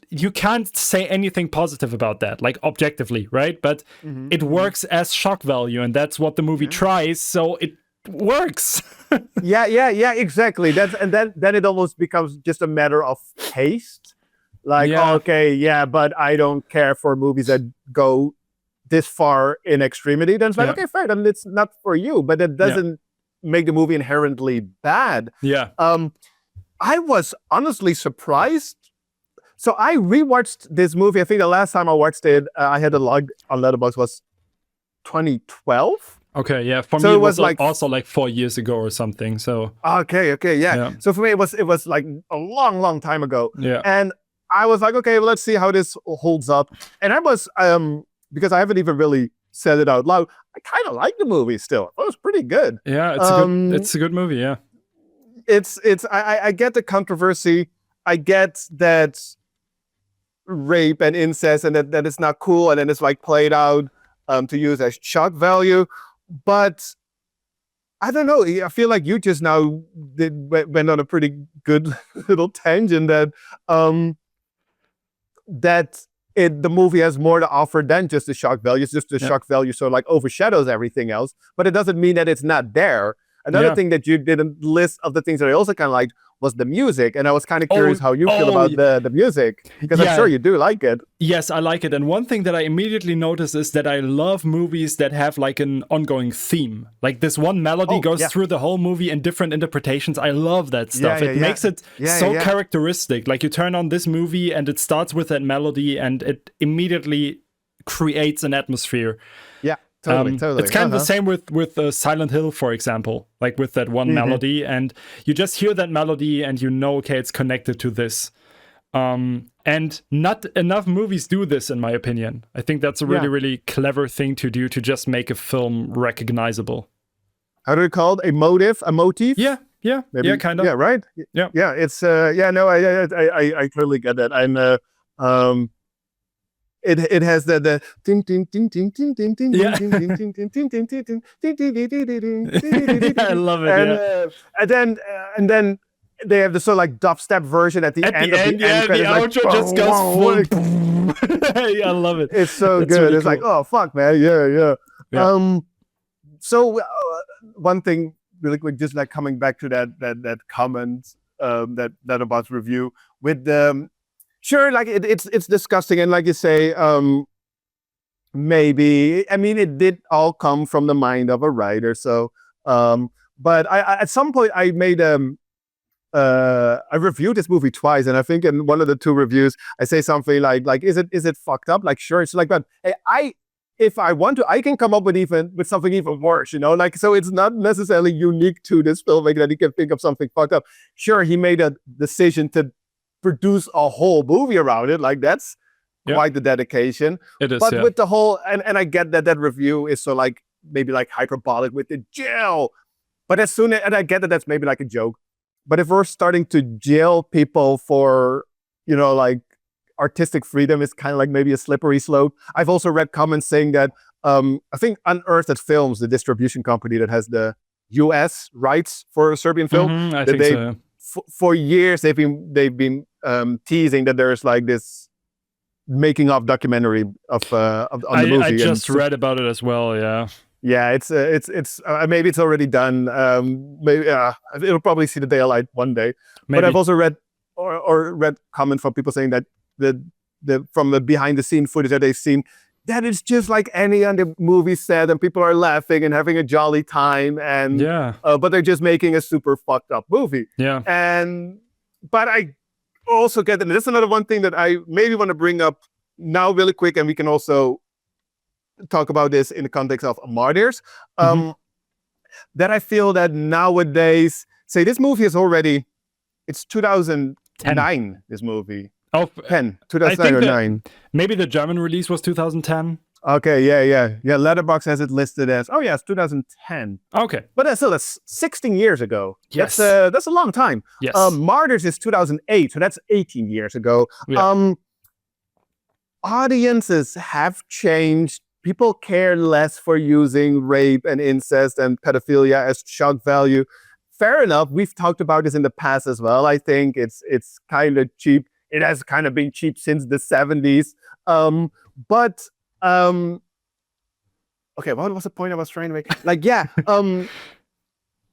You can't say anything positive about that, like objectively, right? But it works as shock value, and that's what the movie tries. So it works. yeah, exactly. Then it almost becomes just a matter of taste. Like, but I don't care for movies that go this far in extremity. Then it's like, okay, fair, then it's not for you. But it doesn't make the movie inherently bad. Yeah. I was honestly surprised. So I rewatched this movie. I think the last time I watched it, I had a log on Letterboxd was 2012. Okay, yeah. For me, it was also like 4 years ago or something. So okay, yeah. So for me, it was like a long time ago. Yeah. And I was like, okay, well, let's see how this holds up. And I was because I haven't even really said it out loud, I kind of like the movie still. It was pretty good. Yeah, it's a good movie. Yeah. I get the controversy. I get that rape and incest and that it's not cool, and then it's like played out to use as shock value. But I don't know. I feel like you just now went on a pretty good little tangent that the movie has more to offer than just the shock value. It's just the shock value sort of like overshadows everything else. But it doesn't mean that it's not there. Another thing that you didn't list of the things that I also kind of liked was the music. And I was kind of curious how you feel about the music, because I'm sure you do like it. Yes, I like it. And one thing that I immediately notice is that I love movies that have like an ongoing theme. Like this one melody goes through the whole movie in different interpretations. I love that stuff. It makes it so characteristic. Like you turn on this movie and it starts with that melody and it immediately creates an atmosphere. Yeah. Totally. It's kind of the same with Silent Hill, for example, like with that one melody, and you just hear that melody and you know, okay, it's connected to this. And not enough movies do this, in my opinion. I think that's a really, really clever thing to do, to just make a film recognizable. How do you call it? A motive? Yeah, maybe. Yeah, kind of. Yeah, right? Yeah. It's I clearly get that. I'm It has the ding ding ding ding ding ding ding ding ding ding ding ding ding ding ding. I love it. And then they have the sort of like dubstep version at the end. The outro just goes full. I love it. It's so good. Really it's cool. Like, oh fuck, man, yeah. So one thing really quick, just like coming back to that comment that about review with the. Sure, like it's disgusting, and like you say, maybe it did all come from the mind of a writer. So, but I at some point I made I reviewed this movie twice, and I think in one of the two reviews I say something like is it fucked up? Like, sure, it's like, but hey, if I want to, I can come up with something even worse, like, so it's not necessarily unique to this filmmaker that he can think of something fucked up. Sure, he made a decision to produce a whole movie around it. Like, that's quite the dedication. It is, but with the whole, and I get that review is so like maybe like hyperbolic with the jail, but and I get that that's maybe like a joke, but if we're starting to jail people for like artistic freedom, is kind of like maybe a slippery slope. I've also read comments saying that I think Unearthed Films, the distribution company that has the US rights for Serbian film, I think so. For years they've been teasing that there's like this making of documentary on the movie. I just read about it as well. Yeah, it's maybe it's already done. Maybe it'll probably see the daylight one day. Maybe. But I've also read or read comments from people saying that from the behind the scene footage that they've seen, that it's just like any other movie set, and people are laughing and having a jolly time, and but they're just making a super fucked up movie. But I also get that. And that's another one thing that I maybe want to bring up now really quick, and we can also talk about this in the context of Martyrs. That I feel that nowadays, say this movie is already, it's 2009, this movie. 2009 or 9. Maybe the German release was 2010. Okay, yeah. Letterboxd has it listed as it's 2010. Okay, but that's 16 years ago. Yes. That's a long time. Yes. Martyrs is 2008, so that's 18 years ago. Yeah. Audiences have changed. People care less for using rape and incest and pedophilia as shock value. Fair enough. We've talked about this in the past as well. I think it's kind of cheap. It has kind of been cheap since the 70s. Okay, what was the point I was trying to make?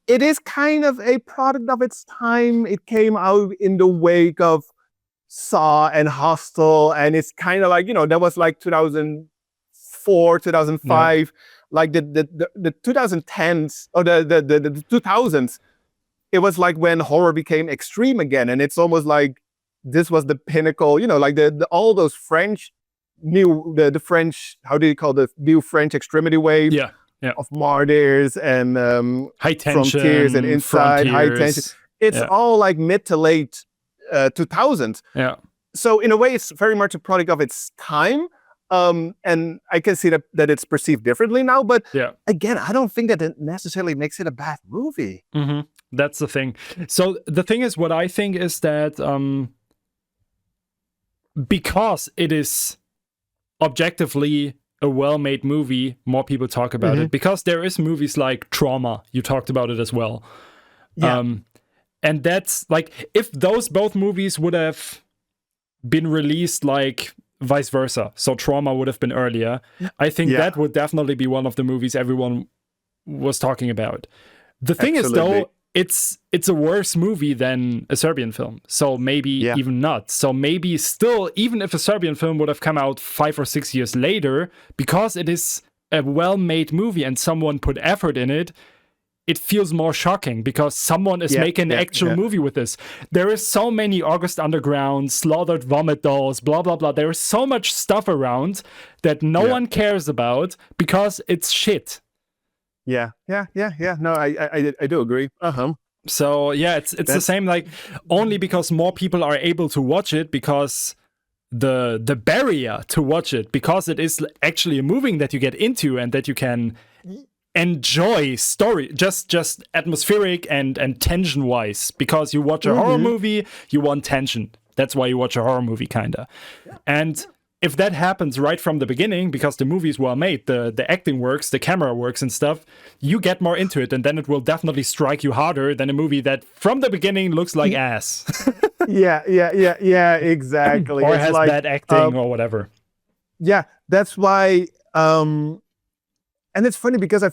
It is kind of a product of its time. It came out in the wake of Saw and Hostel, and it's kind of like, that was like 2004, 2005, yeah. Like the 2010s or the 2000s. It was like when horror became extreme again, and it's almost like this was the pinnacle. Like all those French the French, how do you call the new French extremity wave? Yeah. Of Martyrs and High Tension, Frontiers and Inside, High Tension. It's all like mid to late 2000s. Yeah. So in a way, it's very much a product of its time. And I can see that it's perceived differently now. But again, I don't think that it necessarily makes it a bad movie. Mm-hmm. That's the thing. So the thing is, what I think is that because it is objectively a well-made movie, more people talk about it, because there is movies like Trauma. You talked about it as well. Yeah. And that's like, if those both movies would have been released like vice versa, so Trauma would have been earlier, I think that would definitely be one of the movies everyone was talking about. The thing is, though, it's a worse movie than a Serbian film, so maybe even not. So maybe still, even if a Serbian film would have come out 5 or 6 years later, because it is a well-made movie and someone put effort in it, it feels more shocking because someone is making an actual movie with this. There is so many August Underground, Slaughtered Vomit Dolls, blah, blah, blah. There is so much stuff around that no one cares about because it's shit. Yeah. No, I do agree. So yeah, it's the same, like, only because more people are able to watch it, because the barrier to watch it, because it is actually a movie that you get into and that you can enjoy story, just atmospheric and tension wise, because you watch a horror movie, you want tension. That's why you watch a horror movie, kinda. And if that happens right from the beginning, because the movie is well made, the acting works, the camera works and stuff, you get more into it, and then it will definitely strike you harder than a movie that from the beginning looks like ass. Yeah, exactly. Or has bad acting or whatever. Yeah, that's why, and it's funny because I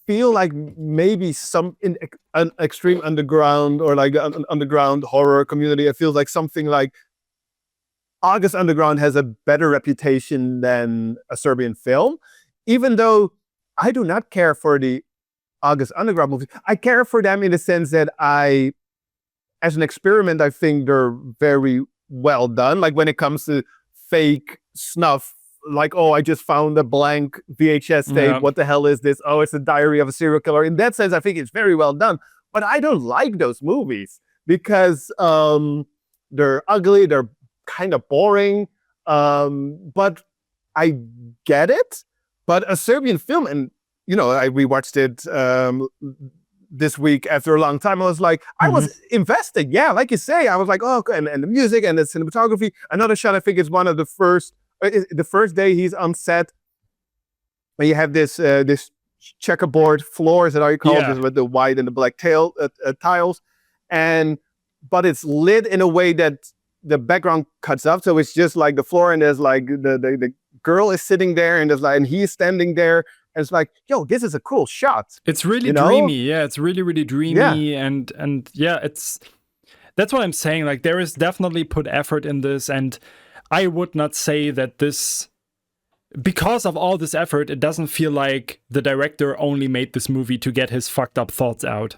feel like maybe some in an extreme underground or like an underground horror community, it feels like something like August Underground has a better reputation than a Serbian film, even though I do not care for the August Underground movies. I care for them in the sense that as an experiment, I think they're very well done. Like when it comes to fake snuff, like, oh, I just found a blank VHS tape. Yeah. What the hell is this? Oh, it's a diary of a serial killer. In that sense, I think it's very well done. But I don't like those movies because they're ugly, they're kind of boring, but I get it. But a Serbian film, and I rewatched it this week after a long time. I was like, I was invested. Yeah, like you say, I was like, oh, and the music and the cinematography. Another shot, I think, is one of the first day he's on set. And you have this checkerboard floors, that are you called, with the white and the black tiles, but it's lit in a way that the background cuts up, so it's just like the floor, and there's like the girl is sitting there, and there's like, and he's standing there, and it's like, yo, this is a cool shot. It's really dreamy. Yeah, it's really, really dreamy, and it's, that's what I'm saying. Like, there is definitely put effort in this, and I would not say that this, because of all this effort, it doesn't feel like the director only made this movie to get his fucked up thoughts out.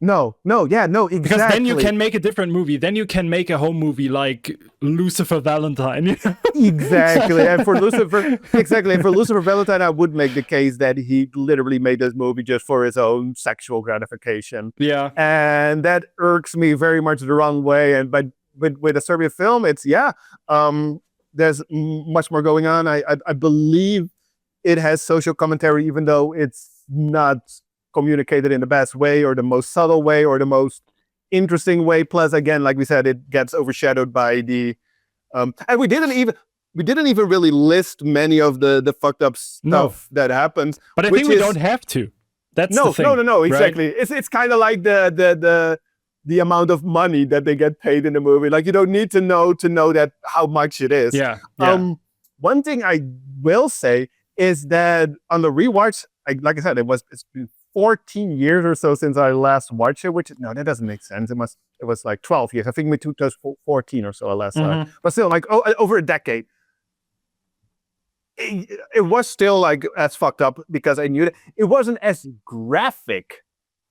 No, exactly. Because then you can make a different movie. Then you can make a home movie like Lucifer Valentine. Exactly. And for Lucifer Valentine, I would make the case that he literally made this movie just for his own sexual gratification. Yeah. And that irks me very much the wrong way. And but with a Serbian film, it's there's much more going on. I believe it has social commentary, even though it's not communicated in the best way or the most subtle way or the most interesting way. Plus, again, like we said, it gets overshadowed by the and we didn't even really list many of the fucked up stuff that happens. But I think we don't have to. That's the thing. No, exactly. Right? It's kind of like the amount of money that they get paid in the movie. Like, you don't need to know that how much it is. Yeah. One thing I will say is that on the rewatch, like I said, it's been 14 years or so since I last watched it, which, no, that doesn't make sense. It was like 12 years. I think we 2014 or so I last saw it. But still, like, over a decade. It was still like as fucked up because I knew that it wasn't as graphic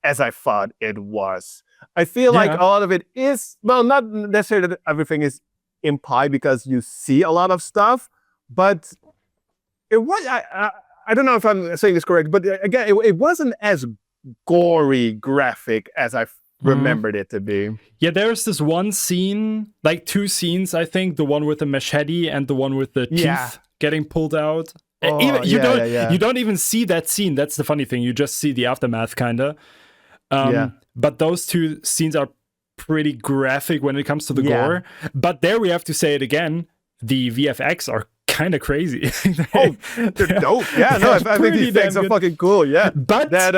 as I thought it was. I feel like a lot of it is, well, not necessarily that everything is implied because you see a lot of stuff, but it was, I don't know if I'm saying this correct, but again, it wasn't as gory graphic as I remembered it to be. Yeah, there's this one scene, like two scenes, I think, the one with the machete and the one with the teeth getting pulled out. You don't even see that scene. That's the funny thing. You just see the aftermath, kind of. But those two scenes are pretty graphic when it comes to the gore. But there we have to say it again. The VFX are kind of crazy. They're dope. Yeah, no, I think these things are fucking cool. Yeah, but that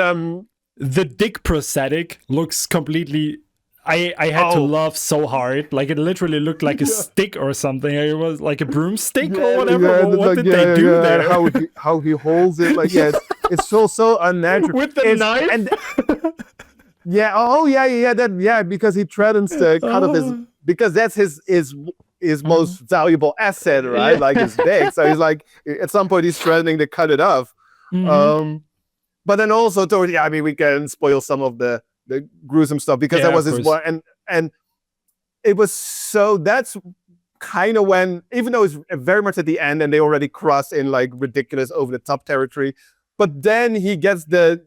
the dick prosthetic looks completely. I had to laugh so hard. Like, it literally looked like a stick or something. It was like a broomstick or whatever. What did they do there? How he holds it? Like, it's so unnatural with the knife. Because he threatens to cut off his, because that's his most valuable asset, right? Like his dick. So he's like, at some point he's threatening to cut it off. But then also towards, we can spoil some of the gruesome stuff because that was his one, and it was so, that's kind of when, even though it's very much at the end and they already crossed in like ridiculous over the top territory, but then he gets the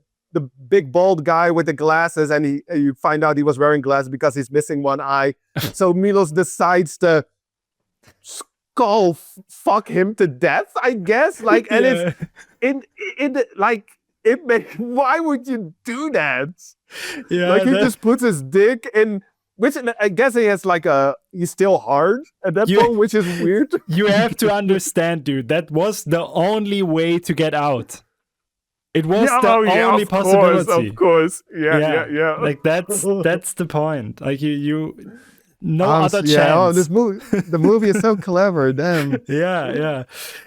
big bald guy with the glasses, and you find out he was wearing glasses because he's missing one eye. So Milos decides to skull fuck him to death, I guess. Like, and it's why would you do that? Yeah, like, he just puts his dick in, which I guess he has like he's still hard at that point, which is weird. You have to understand, dude, that was the only way to get out. It was the only possibility. Of course. Yeah. Like, that's the point. Like, you other chance. The movie is so clever. Damn. Yeah.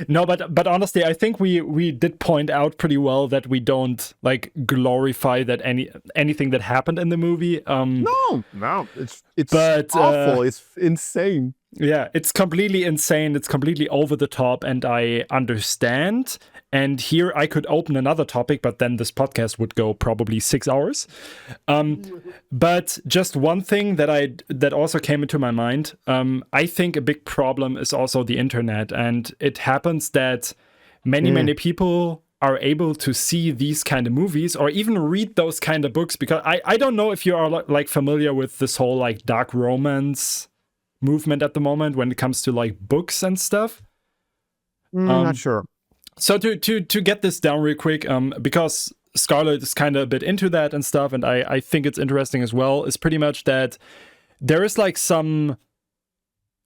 No, but honestly, I think we did point out pretty well that we don't like glorify that anything that happened in the movie. No, it's awful. It's insane. Yeah, it's completely insane. It's completely over the top, and I understand. And here I could open another topic, but then this podcast would go probably 6 hours. But just one thing that also came into my mind. I think a big problem is also the internet, and it happens that many people are able to see these kind of movies or even read those kind of books, because I don't know if you are like familiar with this whole like dark romance movement at the moment when it comes to like books and stuff. Not sure. So to get this down real quick, because Scarlett is kind of a bit into that and stuff, and I think it's interesting as well, is pretty much that there is like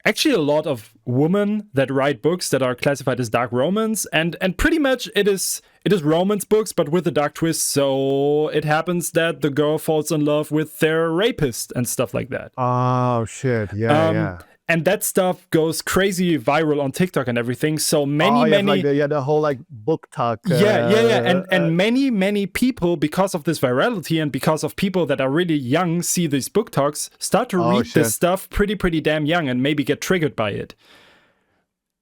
actually a lot of women that write books that are classified as dark romance, and pretty much it is romance books, but with a dark twist. So it happens that the girl falls in love with their rapist and stuff like that. Oh shit! Yeah. And that stuff goes crazy viral on TikTok and everything. So many like the whole like book talk. And many people, because of this virality and because of people that are really young, see these book talks, start to read this stuff pretty damn young and maybe get triggered by it.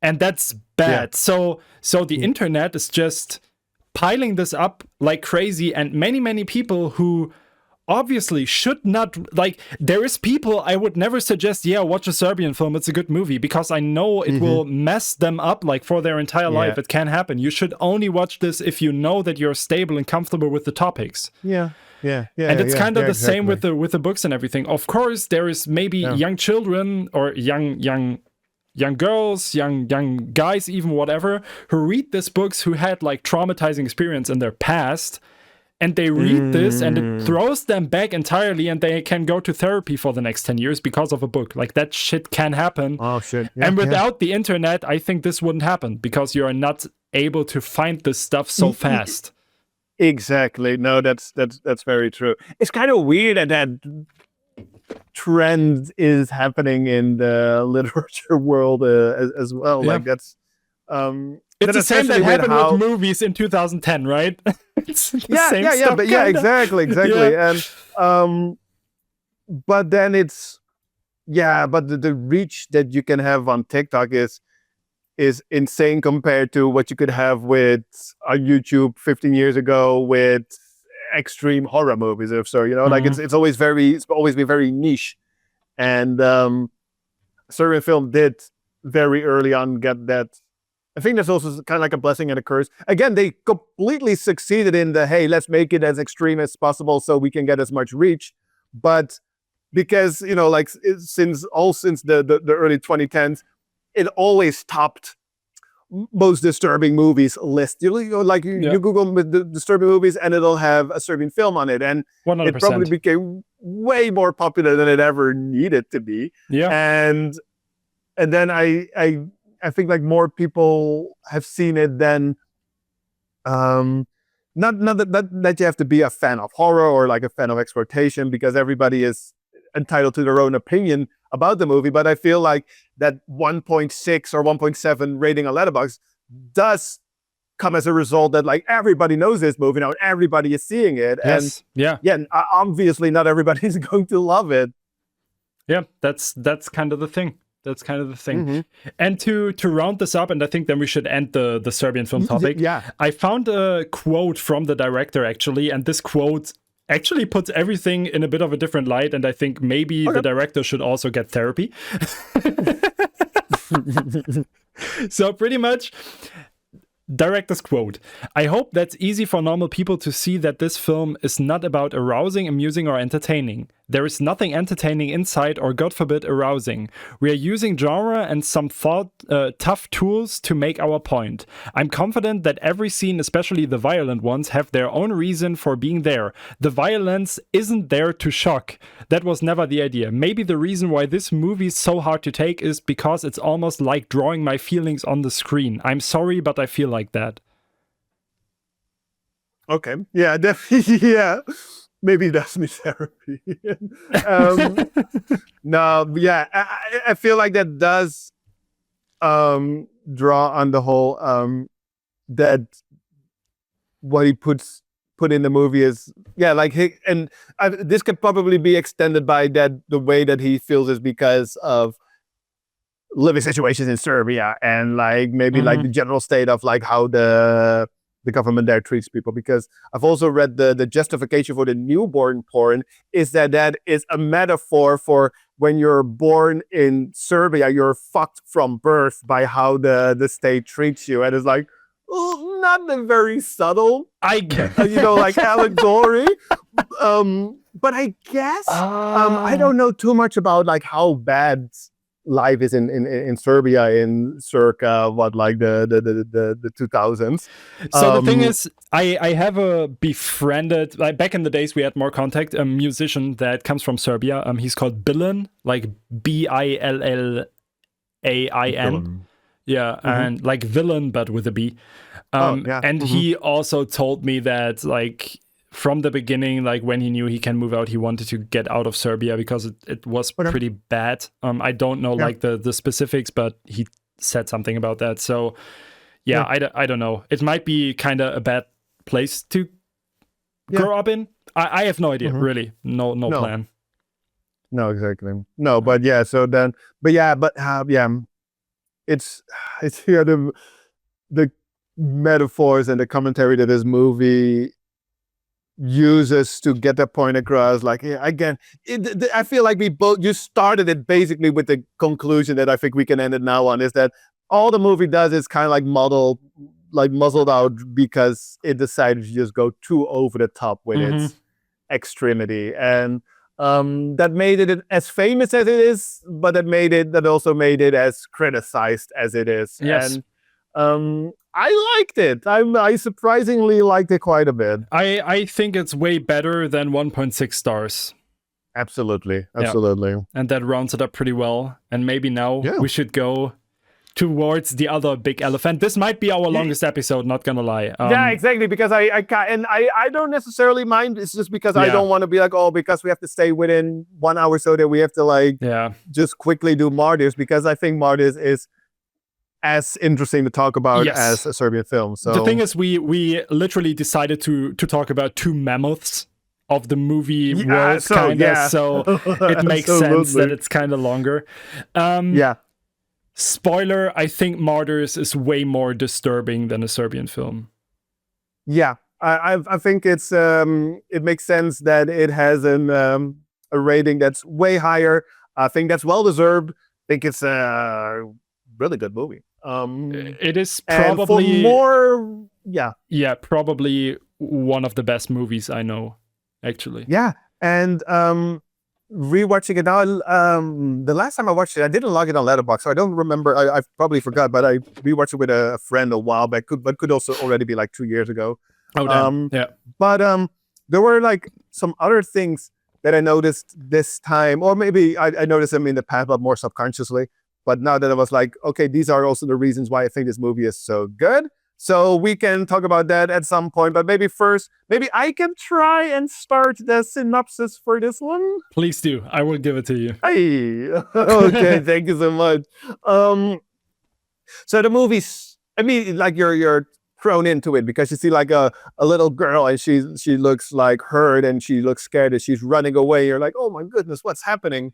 And that's bad. So the internet is just piling this up like crazy, and many people who obviously should not, like, there is people I would never suggest, watch a Serbian film, it's a good movie, because I know it will mess them up like for their entire life. It can happen. You should only watch this if you know that you're stable and comfortable with the topics. And it's kind of the same with the books and everything. Of course, there is maybe young children or young young girls, young guys, even whatever, who read these books, who had like traumatizing experience in their past, and they read this and it throws them back entirely, and they can go to therapy for the next 10 years because of a book. Like, that shit can happen. Oh shit. Yeah, and without the internet, I think this wouldn't happen, because you are not able to find this stuff so fast. Exactly. No, that's very true. It's kind of weird that trend is happening in the literature world as well. Yeah. Like, that's it's the same that happened with movies in 2010, right? It's the same stuff, but yeah, exactly. Yeah. And but then it's but the reach that you can have on TikTok is insane compared to what you could have with YouTube 15 years ago with extreme horror movies. If so, like it's always been very niche. And Serbian film did very early on get that. I think that's also kind of like a blessing and a curse. Again, they completely succeeded in the, hey, let's make it as extreme as possible so we can get as much reach. But because, like since the early 2010s, it always topped most disturbing movies list. You Google the disturbing movies and it'll have a Serbian film on it. And 100%. It probably became way more popular than it ever needed to be. Yeah. And then I think like more people have seen it than not that you have to be a fan of horror or like a fan of exploitation, because everybody is entitled to their own opinion about the movie. But I feel like that 1.6 or 1.7 rating on Letterboxd does come as a result that like everybody knows this movie now, and everybody is seeing it. Yes. And obviously not everybody is going to love it. Yeah, that's kind of the thing. That's kind of the thing. Mm-hmm. And to round this up, and I think then we should end the Serbian film topic. Yeah. I found a quote from the director, actually, and this quote actually puts everything in a bit of a different light, and I think maybe the director should also get therapy. So pretty much, director's quote: "I hope that's easy for normal people to see that this film is not about arousing, amusing, or entertaining. There is nothing entertaining inside, or God forbid, arousing. We are using genre and some tough tools to make our point. I'm confident that every scene, especially the violent ones, have their own reason for being there. The violence isn't there to shock. That was never the idea. Maybe the reason why this movie is so hard to take is because it's almost like drawing my feelings on the screen. I'm sorry, but I feel like that." Okay. Yeah, definitely. Yeah. Maybe that's me therapy. No, yeah, I feel like that does draw on the whole that what he put in the movie is this could probably be extended by that the way that he feels is because of living situations in Serbia and like maybe like the general state of like how the government there treats people. Because I've also read the justification for the newborn porn is that is a metaphor for when you're born in Serbia, you're fucked from birth by how the state treats you. And it's like, not a very subtle, I guess, like allegory. But I guess I don't know too much about like how bad life is in Serbia in circa the 2000s. So the thing is, I have a befriended, like back in the days we had more contact, a musician that comes from Serbia. He's called Bilan, like Billain. Yeah, and like villain but with a B. And he also told me that like from the beginning, like when he knew he can move out, he wanted to get out of Serbia because it was pretty bad. I don't know like the specifics, but he said something about that. So I don't know. It might be kind of a bad place to grow up in. I have no idea, really. No plan. No, exactly. No, but it's here the metaphors and the commentary that this movie uses to get that point across. Like, again, I feel like you started it basically with the conclusion that I think we can end it now on, is that all the movie does is kind of like muzzled out because it decided to just go too over the top with its extremity. And that made it as famous as it is, but that also made it as criticized as it is. Yes. And I liked it. I surprisingly liked it quite a bit. I think it's way better than 1.6 stars. Absolutely. Yeah. And that rounds it up pretty well. And maybe now we should go towards the other big elephant. This might be our longest episode, not gonna lie. Yeah, exactly, because I don't necessarily mind. It's just because I don't want to be like, oh, because we have to stay within 1 hour so that we have to just quickly do Martyrs, because I think Martyrs is as interesting to talk about as a Serbian film. So the thing is, we literally decided to talk about two mammoths of the movie world, so it makes sense that it's kind of longer. Spoiler, I think Martyrs is way more disturbing than a Serbian film. Yeah, I think it's it makes sense that it has a rating that's way higher. I think that's well deserved. I think it's a really good movie. It is probably probably one of the best movies I know, actually. Yeah, and rewatching it now, the last time I watched it, I didn't log it on Letterboxd, so I don't remember. I probably forgot, but I rewatched it with a friend a while back, but could also already be like 2 years ago. Oh, damn. Yeah. But there were like some other things that I noticed this time, or maybe I noticed them in the past, but more subconsciously. But now that I was like, okay, these are also the reasons why I think this movie is so good. So we can talk about that at some point. But maybe first, maybe I can try and start the synopsis for this one. Please do. I will give it to you. Hey, okay, thank you so much. So the movie's, I mean, like you're thrown into it because you see like a little girl and she looks like hurt and she looks scared and she's running away. You're like, oh my goodness, what's happening?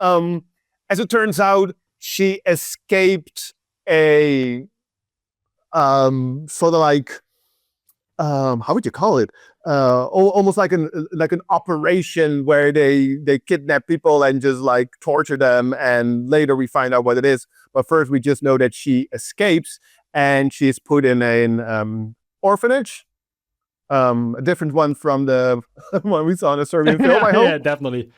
As it turns out, she escaped a sort of like how would you call it? Almost like an operation where they kidnap people and just like torture them, and later we find out what it is. But first, we just know that she escapes and she's put in an orphanage, a different one from the one we saw in a Serbian film. I hope. Yeah, definitely.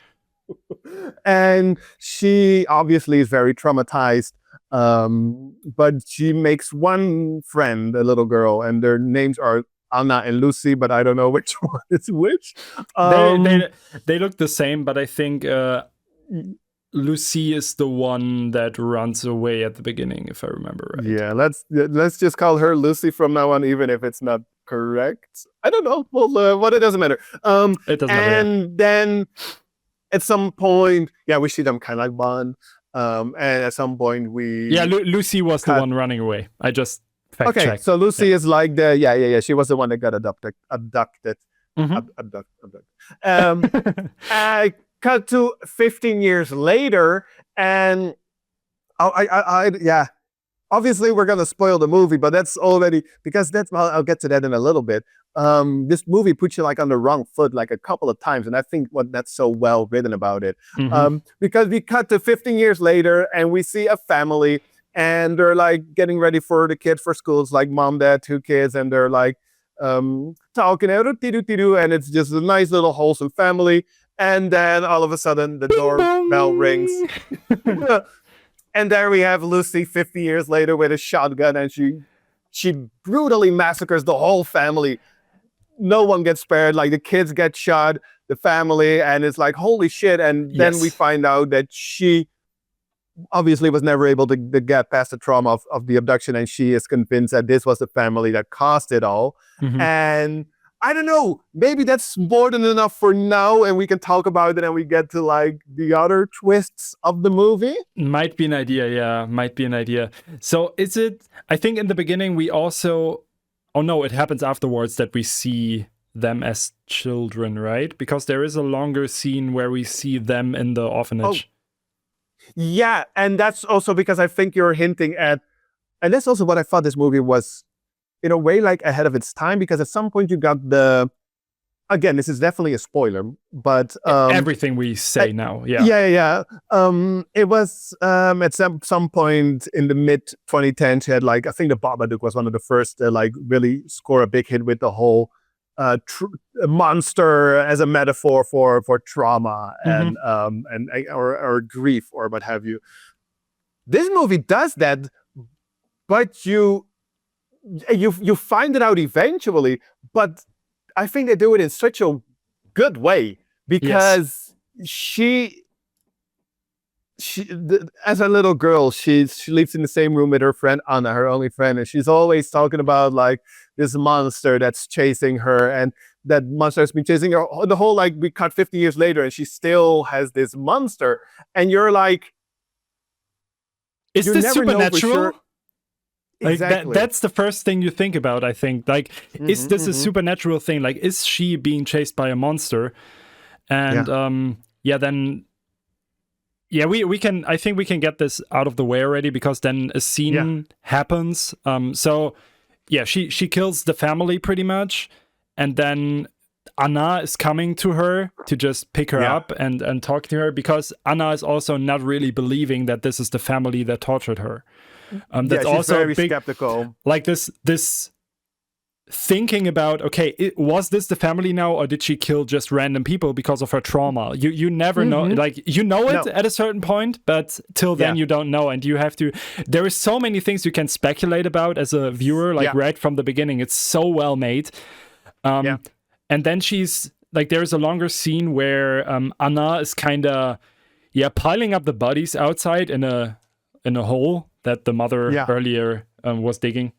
And she obviously is very traumatized, but she makes one friend, a little girl, and their names are Anna and Lucy, but I don't know which one is which. They look the same, but I think Lucy is the one that runs away at the beginning, if I remember right. Yeah, let's just call her Lucy from now on, even if it's not correct. I don't know. Well, it doesn't matter. It doesn't matter. And then at some point, we see them kind of like bond. And at some point Lucy was the one running away. I just fact checked. So Lucy is like the she was the one that got abducted. I cut to 15 years later, and obviously we're gonna spoil the movie, but that's already because I'll get to that in a little bit. This movie puts you like on the wrong foot like a couple of times, and I think that's so well written about it. Because we cut to 15 years later and we see a family and they're like getting ready for the kids for schools, like mom, dad, 2 kids, and they're like talking and it's just a nice little wholesome family. And then all of a sudden the doorbell rings. And there we have Lucy 50 years later with a shotgun, and she brutally massacres the whole family. No one gets spared. Like the kids get shot, the family, and it's like, holy shit. And then we find out that she obviously was never able to get past the trauma of the abduction, and she is convinced that this was the family that caused it all. And I don't know, maybe that's more than enough for now, and we can talk about it and we get to like the other twists of the movie. Might be an idea. So is it, I think in the beginning we also, it happens afterwards that we see them as children, right? Because there is a longer scene where we see them in the orphanage. Yeah, and that's also because I think you're hinting at, and that's also what I thought this movie was, in a way, like ahead of its time, because at some point you got again, this is definitely a spoiler, but everything we say now, it was at some point in the mid 2010s, she had like, I think The Babadook was one of the first to like really score a big hit with the whole a monster as a metaphor for trauma and or grief or what have you. This movie does that, but you find it out eventually. But I think they do it in such a good way because as a little girl, she lives in the same room with her friend Anna, her only friend, and she's always talking about like this monster that's chasing her, and that monster has been chasing her the whole, like, we cut 50 years later, and she still has this monster, and you're like, is this supernatural? Sure. Like exactly. That's the first thing you think about, I think. Like, is this a supernatural thing? Like, is she being chased by a monster? And then. Yeah, we can. I think we can get this out of the way already, because then a scene happens. So she kills the family pretty much, and then Anna is coming to her to just pick her up and talk to her, because Anna is also not really believing that this is the family that tortured her. That's she's also very big, skeptical. Like this thinking about, okay, was this the family now, or did she kill just random people because of her trauma? You never know. Like, you know it at a certain point, but till then you don't know, and you have to. There is so many things you can speculate about as a viewer, like right from the beginning. It's so well made. And then she's like, there's a longer scene where Anna is kind of piling up the bodies outside in a hole that the mother earlier was digging.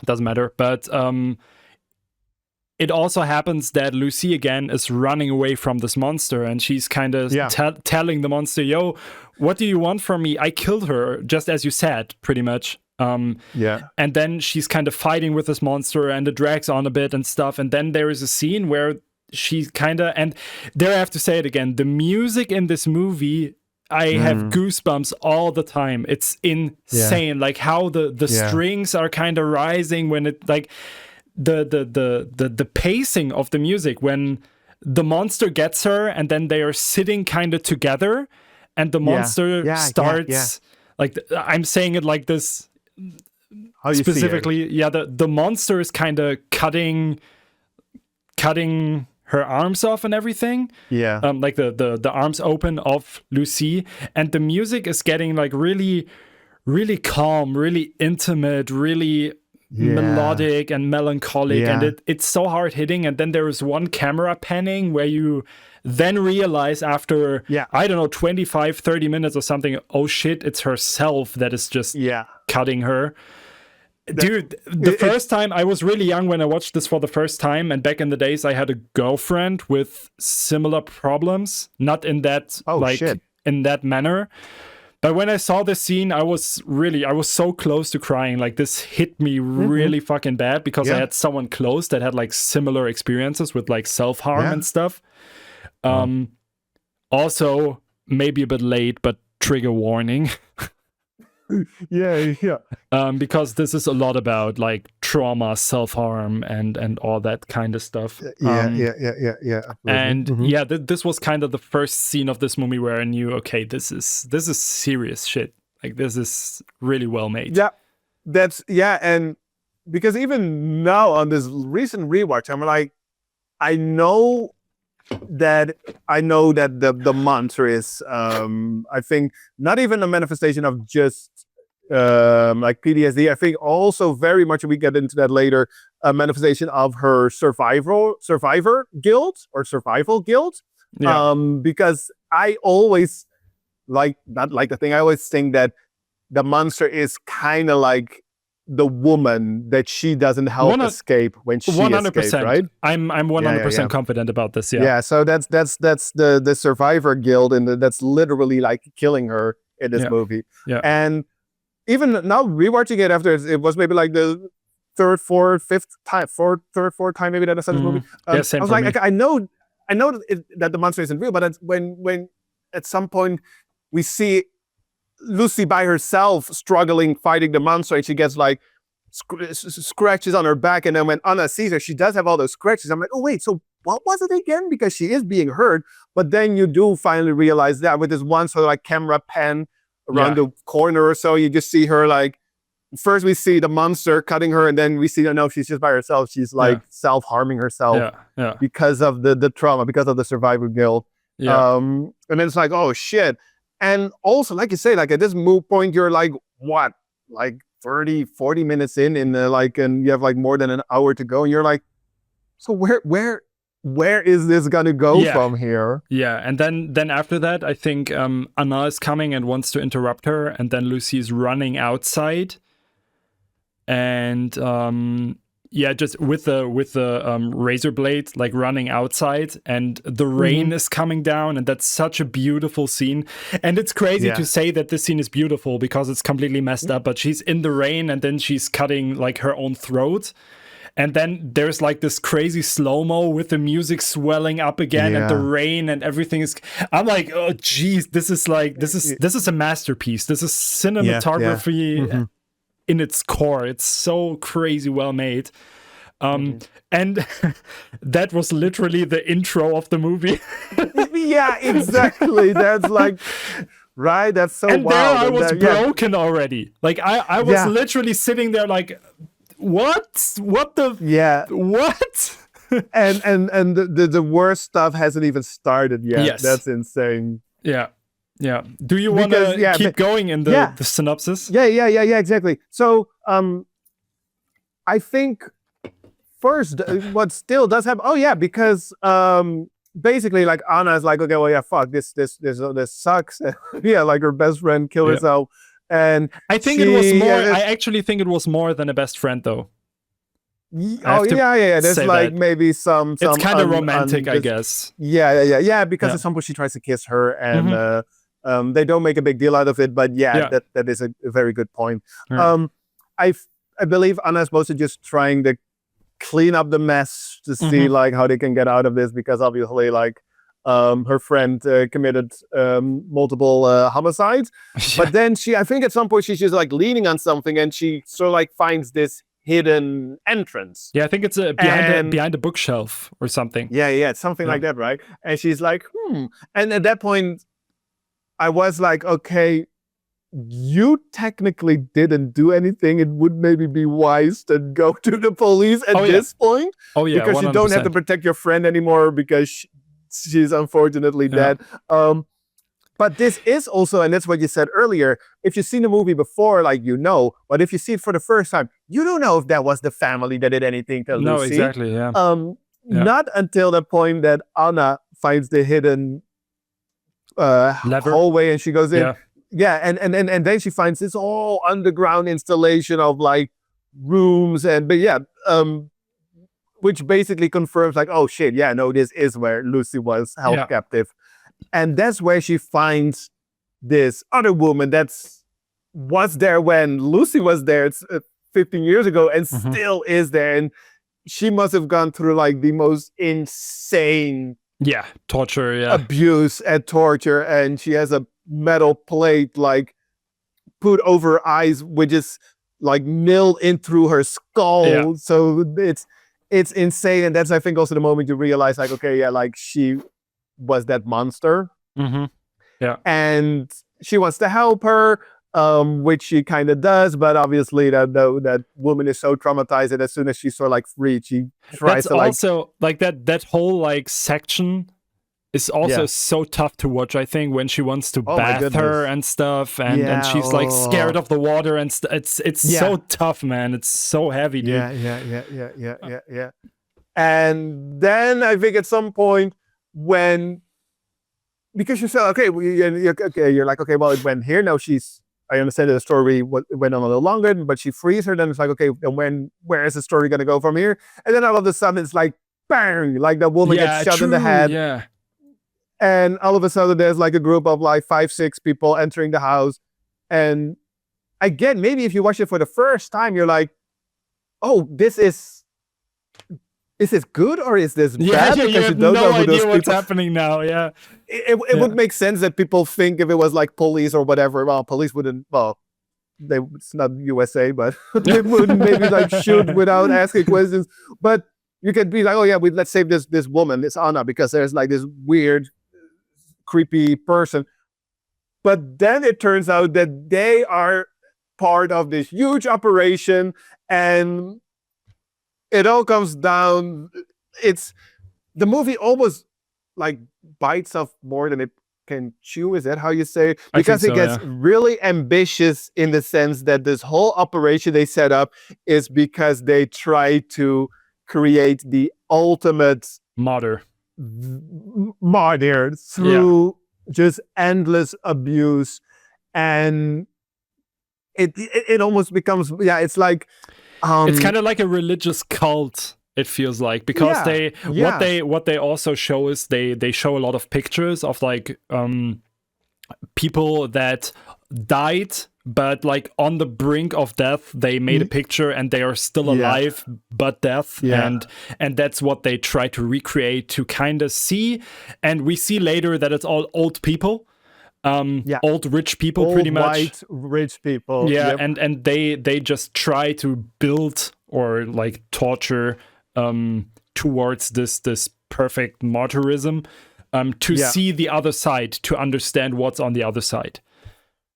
Doesn't matter, but it also happens that Lucy again is running away from this monster, and she's kind of telling the monster, "Yo, what do you want from me? I killed her, just as you said, pretty much." And then she's kind of fighting with this monster, and it drags on a bit and stuff. And then there is a scene where she's kind of, and there I have to say it again, the music in this movie, I have goosebumps all the time. It's insane, like how the strings are kind of rising when it, like the pacing of the music when the monster gets her, and then they are sitting kind of together, and the monster starts like I'm saying it like this specifically. The monster is kind of cutting her arms off and everything. Like the arms open of Lucy, and the music is getting like really, really calm, really intimate, really melodic and melancholic, and it's so hard hitting. And then there is one camera panning where you then realize after I don't know 25-30 minutes or something, oh shit, it's herself that is just cutting her. Dude, first time, I was really young when I watched this for the first time, and back in the days I had a girlfriend with similar problems, not in that in that manner. But when I saw this scene, I was so close to crying. Like, this hit me really fucking bad, because I had someone close that had like similar experiences with like self-harm and stuff. Also, maybe a bit late, but trigger warning. Because this is a lot about like trauma, self-harm, and all that kind of stuff. And this was kind of the first scene of this movie where I knew, okay, this is serious shit. Like, this is really well made. And because even now on this recent rewatch, I'm like, I know that the monster is I think not even a manifestation of just like PTSD. I think also very much, we get into that later, a manifestation of her survivor guilt or survival guilt. Because I always I always think that the monster is kind of like the woman that she doesn't help escape when she 100%. Escapes, right? I'm 100% confident about this. So that's the survivor guilt, and that's literally like killing her in this movie. And even now rewatching it after, it was maybe like the third, fourth time maybe that I saw this movie. I was like, I know that the monster isn't real, but that's when at some point we see Lucy by herself struggling, fighting the monster, and she gets like scratches on her back, and then when Anna sees her, she does have all those scratches. I'm like, oh wait, so what was it again? Because she is being hurt. But then you do finally realize that with this one sort of like camera pan around the corner or so, you just see her like first we see the monster cutting her, and then we see no, she's just by herself. She's like self-harming herself because of the trauma, because of the survivor guilt. And then it's like, oh shit. And also, like you say, like at this move point, you're like, what? Like 30, 40 minutes in and you have like more than an hour to go, and you're like, so where is this gonna go from here? Yeah, and then after that, I think Anna is coming and wants to interrupt her, and then Lucy's running outside, and just with the razor blade, like running outside, and the rain is coming down, and that's such a beautiful scene. And it's crazy to say that this scene is beautiful because it's completely messed up, but she's in the rain, and then she's cutting like her own throat. And then there's like this crazy slow-mo with the music swelling up again and the rain and everything is. I'm like, oh geez, this is a masterpiece. This is cinematography in its core. It's so crazy well made. And that was literally the intro of the movie. Yeah, exactly. That's like, right? That's so and wild. There I was broken already. Like I was literally sitting there like, what the what? and the worst stuff hasn't even started yet. Yes. That's insane. Yeah Do you want to keep going in the synopsis? Yeah exactly. So I think first what still does happen, because basically like Anna is like, okay, well fuck this sucks. Like her best friend killed herself. And I think it was more. I actually think it was more than a best friend, though. There's like maybe some. It's kind of romantic, I guess. Yeah. Because at some point she tries to kiss her, and they don't make a big deal out of it. But that is a very good point. I believe Anna's mostly just trying to clean up the mess to see like how they can get out of this, because obviously like. Her friend committed multiple homicides, but then I think at some point she's just like leaning on something, and she sort of like finds this hidden entrance. Yeah, I think it's behind a bookshelf or something. Yeah, it's something like that, right? And she's like, And at that point, I was like, okay, you technically didn't do anything. It would maybe be wise to go to the police at this point. Oh yeah, because 100%. You don't have to protect your friend anymore because she's unfortunately dead. But this is also, and that's what you said earlier, if you've seen the movie before, like but if you see it for the first time, you don't know if that was the family that did anything to Lucy. No, exactly, Not until the point that Anna finds the hidden hallway and she goes in. And then she finds this whole underground installation of like rooms which basically confirms like, oh shit, this is where Lucy was held captive. And that's where she finds this other woman was there when Lucy was there 15 years ago and still is there. And she must have gone through like the most insane torture, abuse and torture. And she has a metal plate like put over her eyes, which is like milled in through her skull. So it's insane. And that's, I think, also the moment you realize like, okay, like she was that monster. And she wants to help her, which she kind of does, but obviously that woman is so traumatized that as soon as she's sort of like freed, she tries to also like that whole like section is also so tough to watch, I think, when she wants to bath her and stuff, and she's like scared of the water and it's so tough, man. It's so heavy, dude. Yeah. And then I think at some point because you said, you're like, okay, well, it went here. Now I understand that the story went on a little longer, but she frees her. Then it's like, okay, and where is the story going to go from here? And then all of a sudden it's like, bang, like the woman gets shot in the head. Yeah. And all of a sudden there's like a group of like 5-6 people entering the house. And again, maybe if you watch it for the first time, you're like, oh, is this good or is this bad? Because you have no idea what's happening now. Yeah. It would make sense that people think if it was like police or whatever, well, police wouldn't, it's not USA, but they would maybe like shoot without asking questions. But you could be like, oh yeah, let's save this woman, this Anna, because there's like this weird, creepy person. But then it turns out that they are part of this huge operation, and it all comes down. It's the movie almost like bites off more than it can chew. Is that how you say it? Because it gets really ambitious in the sense that this whole operation they set up is because they try to create the ultimate martyr through just endless abuse, and it almost becomes it's like it's kind of like a religious cult. It feels like, because what they also show is they show a lot of pictures of like people that died, but like on the brink of death, they made a picture and they are still alive, but death, and that's what they try to recreate to kind of see. And we see later that it's all old people. Old rich people, old, pretty much white rich people. And they just try to build or like torture towards this perfect martyrism, to see the other side, to understand what's on the other side.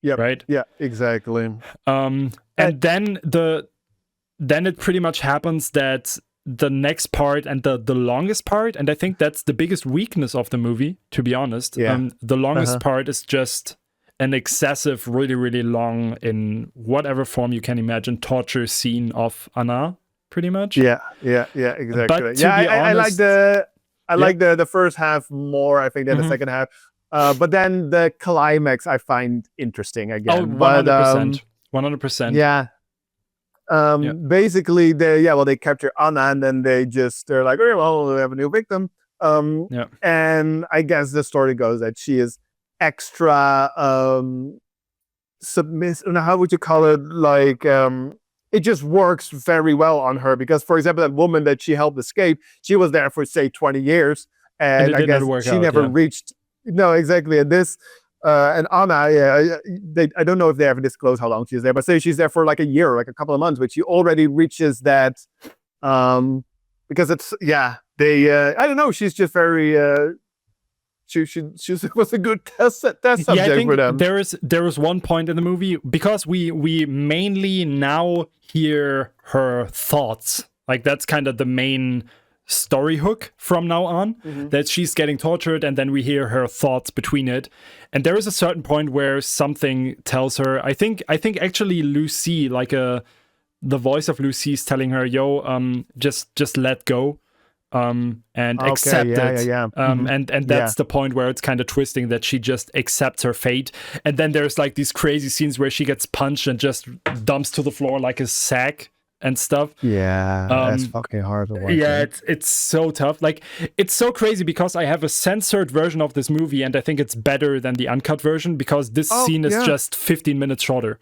Right? Yeah, exactly. And then it pretty much happens that the next part and the longest part, and I think that's the biggest weakness of the movie, to be honest. The longest part is just an excessive, really, really long, in whatever form you can imagine, torture scene of Anna. Pretty much. Yeah, exactly. But I like the first half more, I think, than the second half. But then the climax I find interesting again. Oh, 100%. 100%. Yeah. Basically, they capture Anna, and then they're like, oh, well, we have a new victim. And I guess the story goes that she is extra submissive. How would you call it? Like, it just works very well on her because, for example, that woman that she helped escape, she was there for, say, 20 years. And I guess she never reached. No, exactly. And this, and Anna, I don't know if they ever disclose how long she's there, but say she's there for like a year, like a couple of months, but she already reaches that, because it's, I don't know, she's just very, she was a good test subject for them. There is one point in the movie, because we mainly now hear her thoughts. Like, that's kind of the main story hook from now on, that she's getting tortured, and then we hear her thoughts between it. And there is a certain point where something tells her, I think actually Lucy, like the voice of Lucy is telling her, yo, just let go. And accept it. And that's the point where it's kind of twisting, that she just accepts her fate. And then there's like these crazy scenes where she gets punched and just dumps to the floor like a sack and stuff. That's fucking hard to watch. It's so tough. Like, it's so crazy because I have a censored version of this movie, and I think it's better than the uncut version, because this scene is just 15 minutes shorter.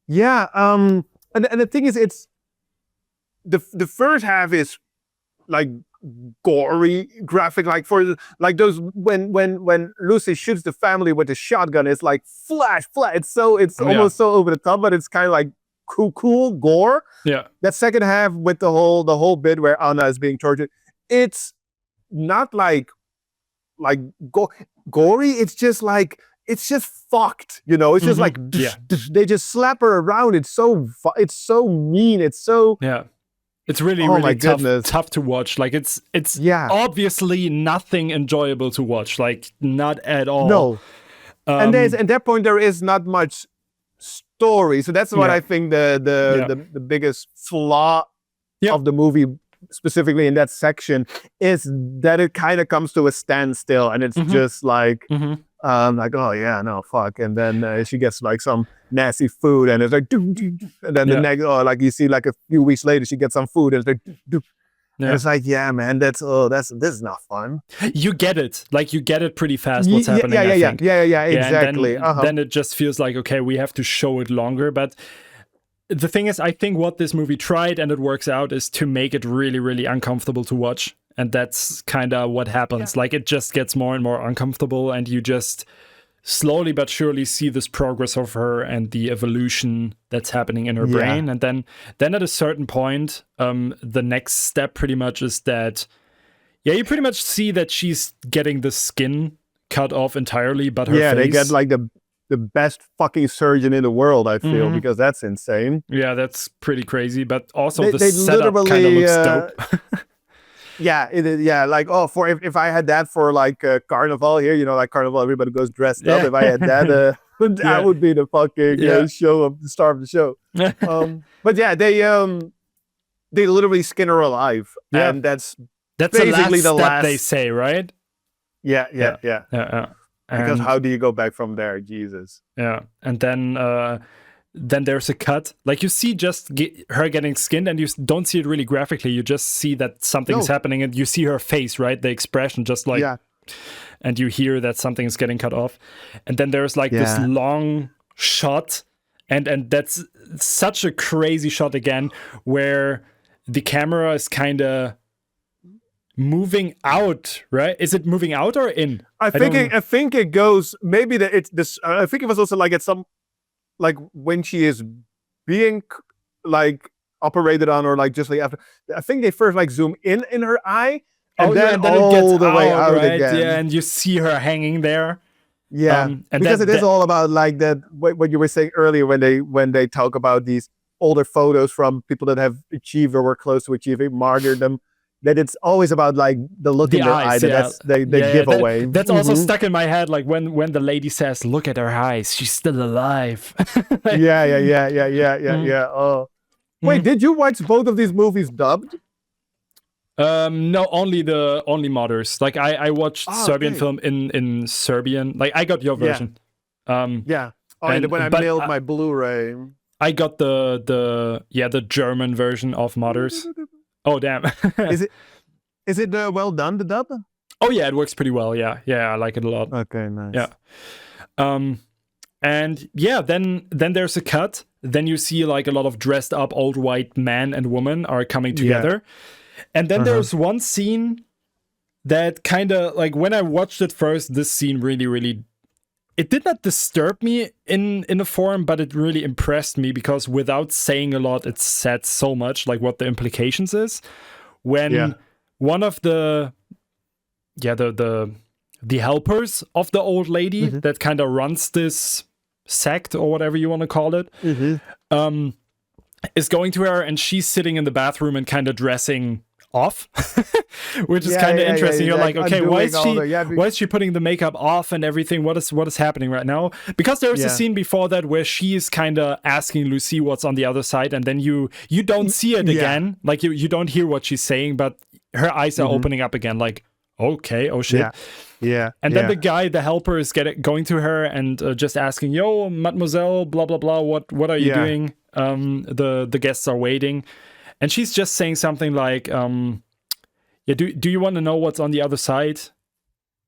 And the thing is, it's the first half is like gory, graphic, like for like those when Lucy shoots the family with the shotgun, it's like flash. It's almost so over the top, but it's kind of like cool gore. That second half with the whole bit where Anna is being tortured, it's not like gory. It's just fucked, it's just like they just slap her around. It's so mean. It's so it's really tough to watch. Like, it's obviously nothing enjoyable to watch, like, not at all. No. And at that point there is not much story, so that's what I think the biggest flaw of the movie, specifically in that section, is that it kind of comes to a standstill, and it's just like like, oh yeah, no, fuck, and then she gets like some nasty food, and it's like and then the next, like you see like a few weeks later she gets some food, and it's like and it's like, man, this is not fun. You get it pretty fast what's happening. Exactly. And then it just feels like, okay, we have to show it longer. But the thing is, I think what this movie tried, and it works out, is to make it really, really uncomfortable to watch. And that's kind of what happens. Like, it just gets more and more uncomfortable, and you just slowly but surely see this progress of her and the evolution that's happening in her brain. And then at a certain point, the next step pretty much is that, you pretty much see that she's getting the skin cut off entirely, but her face... they get like the best fucking surgeon in the world, I feel, because that's insane. Yeah, that's pretty crazy, but also the setup kind of looks dope. Yeah, like, for if I had that for like Carnival here, like Carnival, everybody goes dressed up. If I had that, that would be the fucking show of the star of the show. But yeah, they literally skin her alive, and that's basically the last they say, right? Yeah. Because how do you go back from there? Jesus. Yeah, and then there's a cut. Like you see just her getting skinned, and you don't see it really graphically. You just see that something's happening, and you see her face, right? The expression, just like, and you hear that something's getting cut off. And then there's like this long shot, and that's such a crazy shot again, where the camera is kind of moving out, right? Is it moving out or in? I think it goes, maybe that it's this. I think it was also like at some, like when she is being like operated on, or like just like after. I think they first like zoom in her eye, and then all it gets the way out right? again. Yeah, and you see her hanging there. Yeah, and because it is all about like that. What you were saying earlier when they talk about these older photos from people that have achieved or were close to achieving martyrdom. That it's always about like the look in their eye that they give away. That's also stuck in my head. Like when the lady says, "Look at her eyes, she's still alive." Yeah. Oh, wait, did you watch both of these movies dubbed? No, only Martyrs. Like I watched Serbian film in Serbian. Like I got your version. Yeah. And when I mailed my Blu-ray, I got the German version of Martyrs. Oh damn! Is it well done, the dub? Oh yeah, it works pretty well. Yeah, I like it a lot. Okay, nice. Yeah, and yeah, then there's a cut. Then you see like a lot of dressed up old white man and woman are coming together, and then there's one scene that kind of like when I watched it first, this scene really. It did not disturb me in a form, but it really impressed me because without saying a lot, it said so much, like what the implications is. When one of the helpers of the old lady that kind of runs this sect or whatever you want to call it, is going to her, and she's sitting in the bathroom and kind of dressing off, which is kind of interesting. You're like, okay, why is she putting the makeup off and everything? What is happening right now? Because there's a scene before that where she's kind of asking Lucy what's on the other side, and then you don't see it again. Like you don't hear what she's saying, but her eyes are opening up again. Like, okay, oh shit. Yeah. And then the guy, the helper, is going to her and just asking, "Yo, mademoiselle, blah blah blah. What are you doing? The guests are waiting." And she's just saying something like, do you want to know what's on the other side?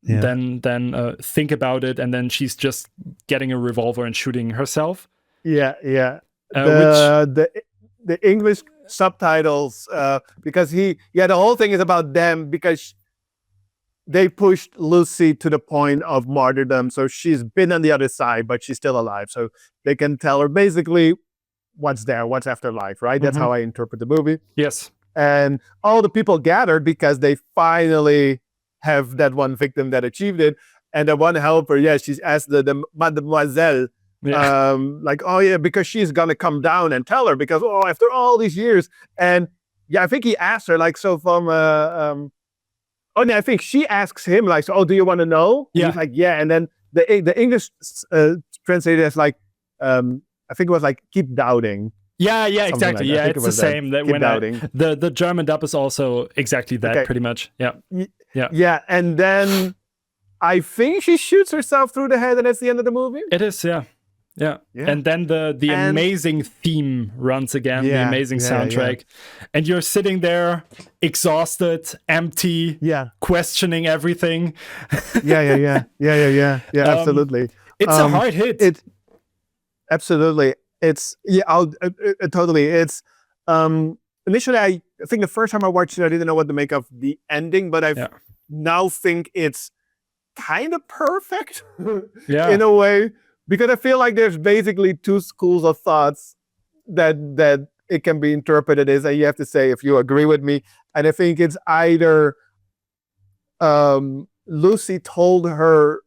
Yeah. Then think about it. And then she's just getting a revolver and shooting herself. Yeah. The English subtitles, because the whole thing is about them because they pushed Lucy to the point of martyrdom. So she's been on the other side, but she's still alive. So they can tell her basically what's after life, right? That's how I interpret the movie. Yes. And all the people gathered because they finally have that one victim that achieved it. And the one helper, she's asked the mademoiselle, like, because she's going to come down and tell her because, after all these years. And I think he asked her, like, so from, I think she asks him, like, so, do you want to know? Yeah. And he's like, yeah. And then the English translated as like, I think it was like, keep doubting. Yeah, exactly. Like it's the same. That when the German dub is also exactly that, pretty much. Yeah. Yeah, and then I think she shoots herself through the head, and that's the end of the movie. It is, yeah. And then the amazing theme runs again, the amazing soundtrack. And you're sitting there, exhausted, empty, questioning everything. Yeah, absolutely. It's a hard hit. Absolutely. It's totally. It's initially I think the first time I watched it I didn't know what to make of the ending, but I now think it's kind of perfect in a way, because I feel like there's basically two schools of thoughts that it can be interpreted as, and you have to say if you agree with me. And I think it's either Lucy told her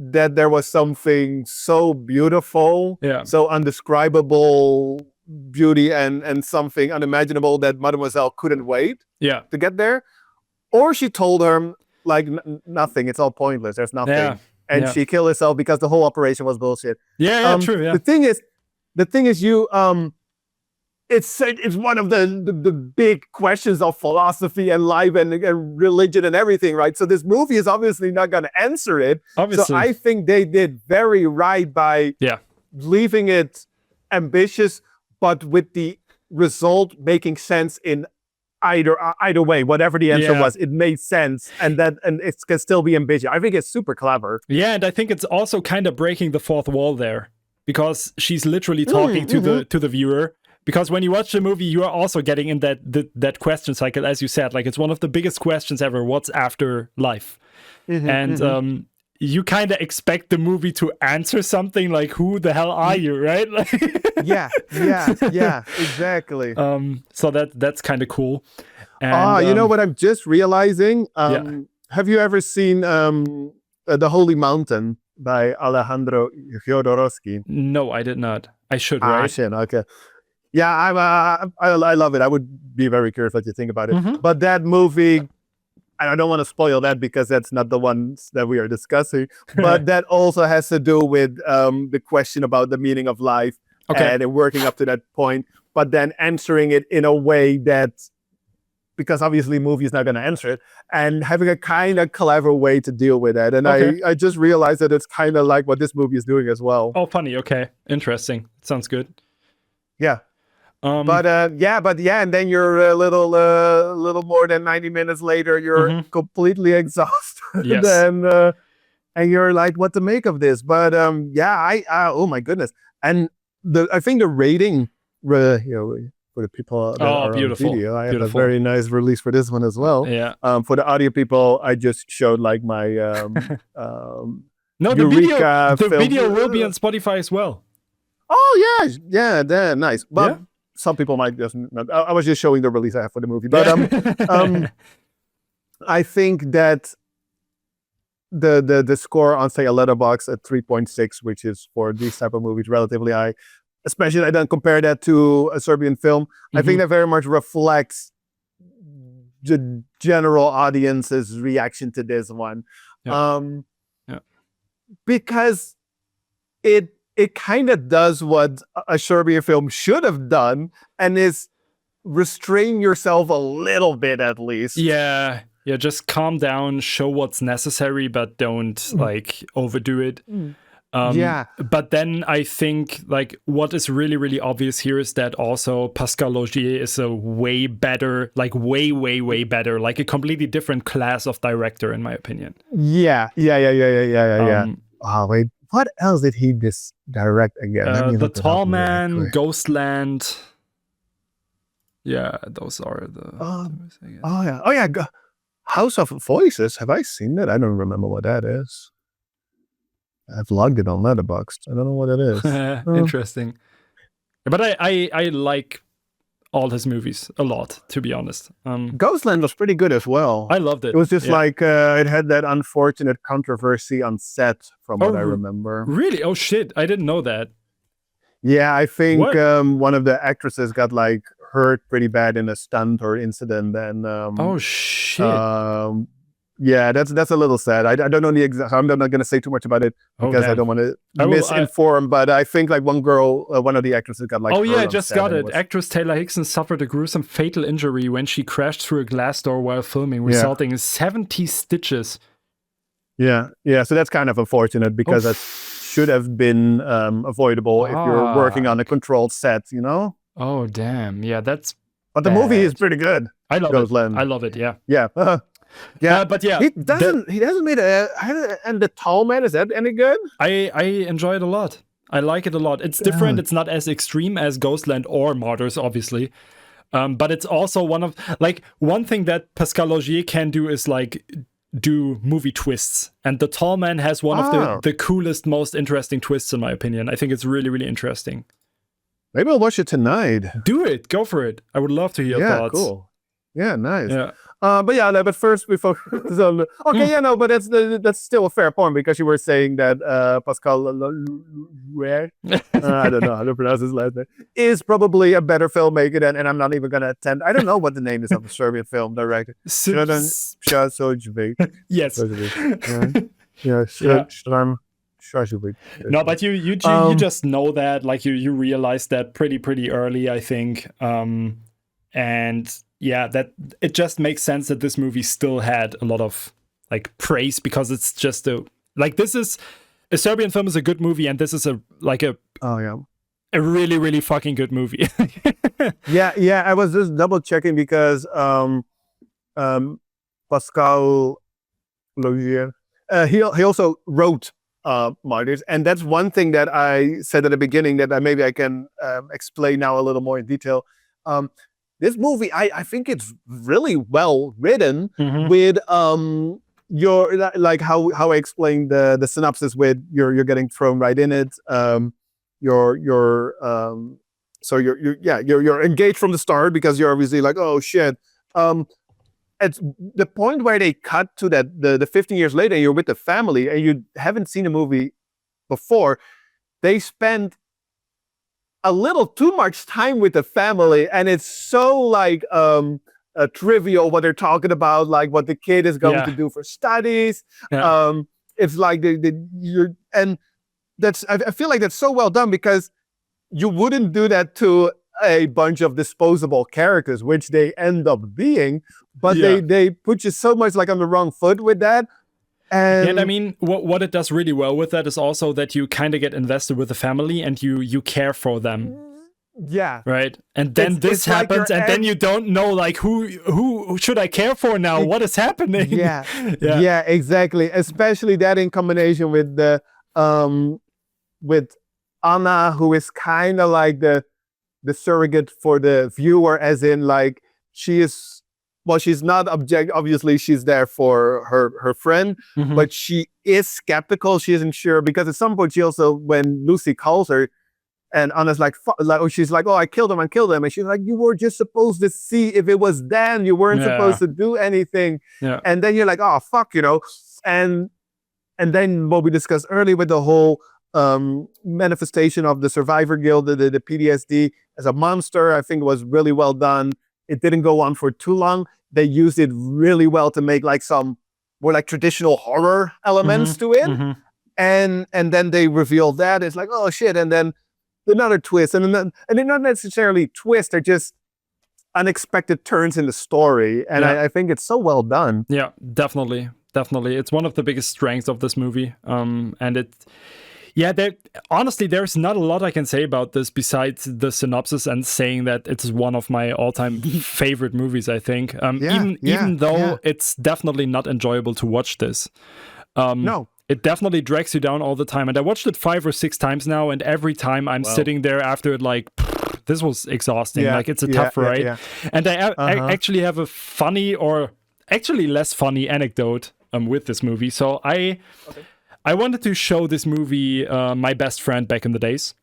that there was something so beautiful, so undescribable beauty and something unimaginable that Mademoiselle couldn't wait to get there. Or she told her, like, nothing, it's all pointless, there's nothing. And she killed herself because the whole operation was bullshit. True. The thing is, you it's one of the big questions of philosophy and life and religion and everything, right? So this movie is obviously not going to answer it. Obviously. So I think they did very right by leaving it ambitious, but with the result making sense in either way. Whatever the answer was, it made sense, and it can still be ambitious. I think it's super clever. Yeah, and I think it's also kind of breaking the fourth wall there, because she's literally talking to the viewer. Because when you watch the movie, you are also getting in that question cycle, as you said. Like, it's one of the biggest questions ever. What's after life? And you kind of expect the movie to answer something like, "Who the hell are you?" Right? yeah, exactly. So that's kind of cool. And, you know what I'm just realizing? Have you ever seen The Holy Mountain by Alejandro Jodorowsky? No, I did not. I should, right? Shit, okay. Yeah, I love it. I would be very curious what you think about it. But that movie, I don't want to spoil that because that's not the ones that we are discussing. But that also has to do with the question about the meaning of life and working up to that point, but then answering it in a way that, because obviously movie is not going to answer it, and having a kind of clever way to deal with it. And I just realized that it's kind of like what this movie is doing as well. Oh, funny. Okay, interesting. Sounds good. Yeah. But and then you're a little more than 90 minutes later, you're completely exhausted. Yes. And you're like, what to make of this? But oh my goodness. And I think the rating, for the people that are beautiful. on video, I have a very nice release for this one as well. Yeah. For the audio people, I just showed like my no, the video will be on Spotify as well. Oh yeah, nice. But some people might just not. I was just showing the release I have for the movie. But I think that the score on, say, a Letterboxd at 3.6, which is for these type of movies relatively high, especially I don't compare that to a Serbian film. I think that very much reflects the general audience's reaction to this one. Because it kind of does what a Serbian film should have done, and is restrain yourself a little bit at least. Yeah, just calm down, show what's necessary, but don't like overdo it. But then I think like what is really, really obvious here is that also Pascal Laugier is a way better, like way better, like a completely different class of director, in my opinion. Yeah. Oh wait, what else did he direct again? The Tall Man, Ghostland. Yeah, those are the. Oh yeah, House of Voices. Have I seen that? I don't remember what that is. I've logged it on Letterboxd. I don't know what it is. Interesting. But I like all his movies a lot, to be honest. Ghostland was pretty good as well. I loved it. It was just like it had that unfortunate controversy on set, from what I remember. Really? Oh shit! I didn't know that. Yeah, I think one of the actresses got like hurt pretty bad in a stunt or incident, and oh shit. Yeah, that's a little sad. I don't know the exact. I'm not going to say too much about it because I don't want to misinform. But I think like one girl, one of the actresses got like. Oh yeah, I just got it. Actress Taylor Hickson suffered a gruesome fatal injury when she crashed through a glass door while filming, resulting in 70 stitches. Yeah. So that's kind of unfortunate because that should have been avoidable if you're working on a controlled set, you know? Oh damn! Yeah, that's. But the movie is pretty good. I love it. I love it. Yeah. Yeah. But yeah, he hasn't made and The Tall Man, is that any good? I enjoy it a lot. I like it a lot. It's different. It's not as extreme as Ghostland or Martyrs, obviously. But it's also one thing that Pascal Laugier can do is like do movie twists, and The Tall Man has one of the coolest, most interesting twists in my opinion. I think it's really, really interesting. Maybe I'll watch it tonight. Do it. Go for it. I would love to hear your thoughts. Cool. Yeah, nice. Yeah. But yeah, no, but first we focus on. Okay, yeah, no, but that's still a fair point because you were saying that Pascal where I don't know how to pronounce his last name is probably a better filmmaker than, and I'm not even gonna attempt. I don't know what the name is of the Serbian film director. Jeroen. Yes. No, but you just know that, like you realize that pretty early, I think. And yeah, that it just makes sense that this movie still had a lot of like praise because it's just this is a Serbian film is a good movie, and this is a really fucking good movie. yeah. I was just double checking because Pascal Logier, he also wrote Martyrs, and that's one thing that I said at the beginning that maybe I can explain now a little more in detail. This movie, I think it's really well written with your like how I explained the synopsis with you're getting thrown right in it. You're engaged from the start because you're obviously like, oh shit. At the point where they cut to the 15 years later, you're with the family and you haven't seen a movie before. They spend a little too much time with the family, and it's so like trivial what they're talking about, like what the kid is going to do for studies. It's like and that's I feel like that's so well done because you wouldn't do that to a bunch of disposable characters, which they end up being, but they put you so much like on the wrong foot with that. And I mean, what it does really well with that is also that you kind of get invested with the family and you care for them. Yeah. Right. And then this happens, like and then you don't know like who should I care for now? What is happening? Yeah, exactly. Especially that in combination with the with Anna, who is kind of like the surrogate for the viewer, as in like she's not obviously she's there for her friend, but she is skeptical. She isn't sure because at some point she also, when Lucy calls her and Anna's like she's like, oh, I killed him. And she's like, you were just supposed to see if it was Dan. You weren't supposed to do anything. And then you're like, oh, fuck, and then what we discussed earlier with the whole manifestation of the survivor guild, the PTSD as a monster, I think was really well done. It didn't go on for too long. They used it really well to make like some more like traditional horror elements to it. And then they revealed that. It's like, oh shit. And then another twist. And they're not necessarily twists, they're just unexpected turns in the story. And I think it's so well done. Yeah, definitely. It's one of the biggest strengths of this movie. And it... Yeah, honestly, there's not a lot I can say about this besides the synopsis and saying that it's one of my all-time favorite movies, I think. Even though it's definitely not enjoyable to watch this. No. It definitely drags you down all the time. And I watched it 5 or 6 times now, and every time I'm sitting there after it like, this was exhausting. Like, it's a tough ride. And I actually have a funny or actually less funny anecdote with this movie. So I wanted to show this movie my best friend back in the days.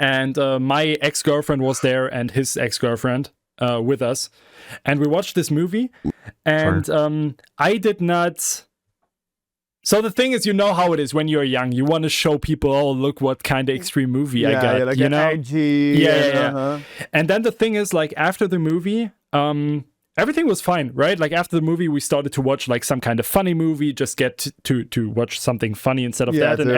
And my ex-girlfriend was there and his ex-girlfriend with us. And we watched this movie. And I did not... So the thing is, you know how it is when you're young. You want to show people, oh, look what kind of extreme movie I got. Like you know? edgy. And then the thing is, like, after the movie... everything was fine, right? Like after the movie, we started to watch like some kind of funny movie, just get to watch something funny instead of that. And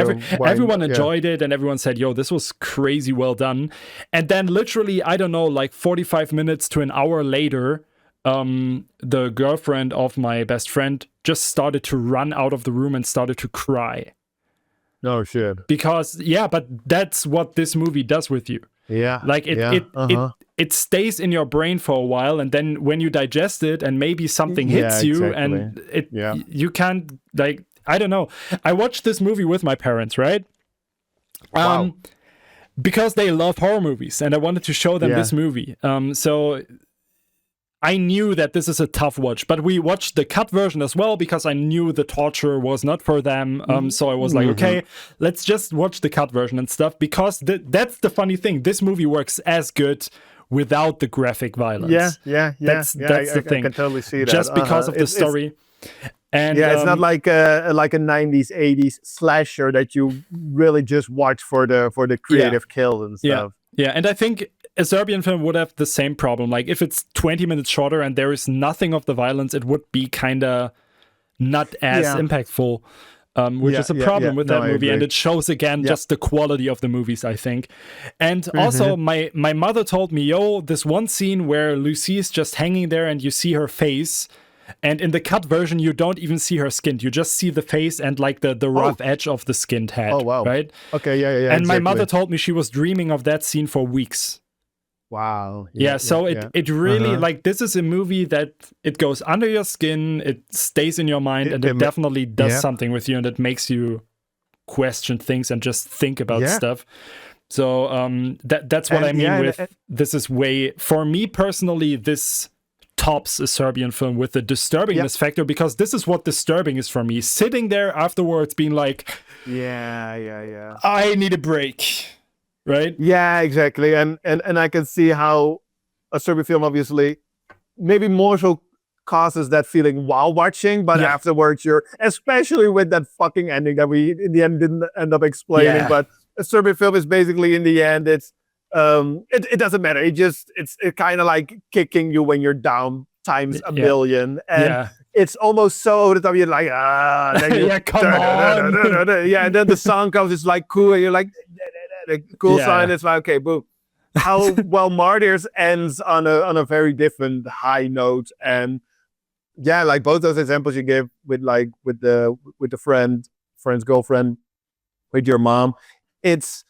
everyone enjoyed it, and everyone said, yo, this was crazy well done. And then literally, I don't know, like 45 minutes to an hour later, the girlfriend of my best friend just started to run out of the room and started to cry. No shit. Because, but that's what this movie does with you. Yeah. Like it stays in your brain for a while, and then when you digest it and maybe something hits you and you can't, like, I don't know. I watched this movie with my parents, right? Wow. Because they love horror movies, and I wanted to show them this movie. So I knew that this is a tough watch, but we watched the cut version as well because I knew the torture was not for them. So I was like, okay, let's just watch the cut version and stuff, because that's the funny thing. This movie works as good without the graphic violence. That's the thing. I can totally see that. Just because of the story. And it's not like a 90s, 80s slasher that you really just watch for the creative kill and stuff. Yeah, and I think a Serbian film would have the same problem. Like if it's 20 minutes shorter and there is nothing of the violence, it would be kind of not as impactful, which is a problem with that movie. And it shows again just the quality of the movies, I think. And also my mother told me, this one scene where Lucy is just hanging there and you see her face. And in the cut version, you don't even see her skin. You just see the face and like the rough edge of the skinned head. Oh, wow. Right? Okay, yeah. And my mother told me she was dreaming of that scene for weeks. Wow. So it really, like, this is a movie that it goes under your skin, it stays in your mind, and it definitely does something with you, and it makes you question things and just think about stuff. So that's what I mean with this is way, for me personally, this tops a Serbian film with the disturbingness factor, because this is what disturbing is for me. Sitting there afterwards being like, I need a break. Right? Yeah, exactly. And I can see how a Serbian film obviously maybe more so causes that feeling while watching, but afterwards you're, especially with that fucking ending that we in the end didn't end up explaining, but a Serbian film is basically in the end it's it doesn't matter. It's kind of like kicking you when you're down times a million, and it's almost so over the top. You're like, come on. And then the song comes. It's like cool, and you're like, the cool sign. It's like, okay, boom. How well Martyrs ends on a very different high note, and like both those examples you gave with the friend's girlfriend, with your mom. It's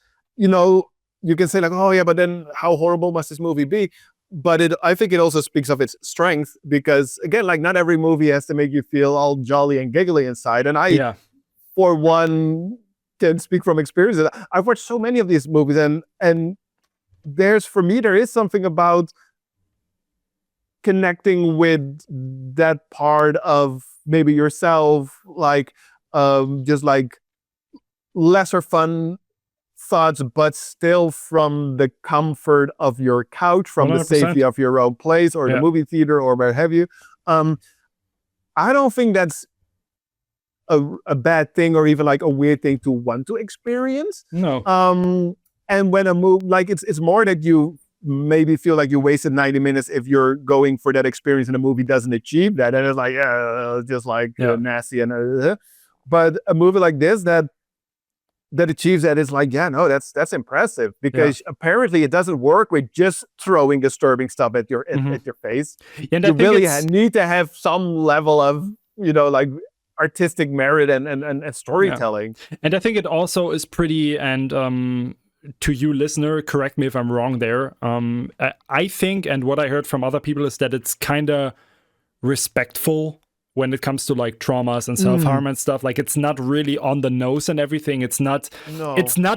you can say like, oh yeah, but then how horrible must this movie be? But I think it also speaks of its strength, because again, like not every movie has to make you feel all jolly and giggly inside. And I, for one, can speak from experience. I've watched so many of these movies, and there is something about connecting with that part of maybe yourself, like just like lesser fun thoughts, but still from the comfort of your couch, from 100%. The safety of your own place or the movie theater or where have you. I don't think that's a bad thing or even like a weird thing to want to experience. No. And when a movie, like it's more that you maybe feel like you wasted 90 minutes if you're going for that experience and the movie doesn't achieve that. And it's like, just like nasty. But a movie like this that achieves that is like, that's impressive, because apparently it doesn't work with just throwing disturbing stuff at your at your face. And you really need to have some level of like artistic merit and storytelling. And I think it also is pretty, and to you listener, correct me if I'm wrong there, I think, and what I heard from other people is that it's kind of respectful when it comes to like traumas and self-harm and stuff. Like it's not really on the nose and everything. It's not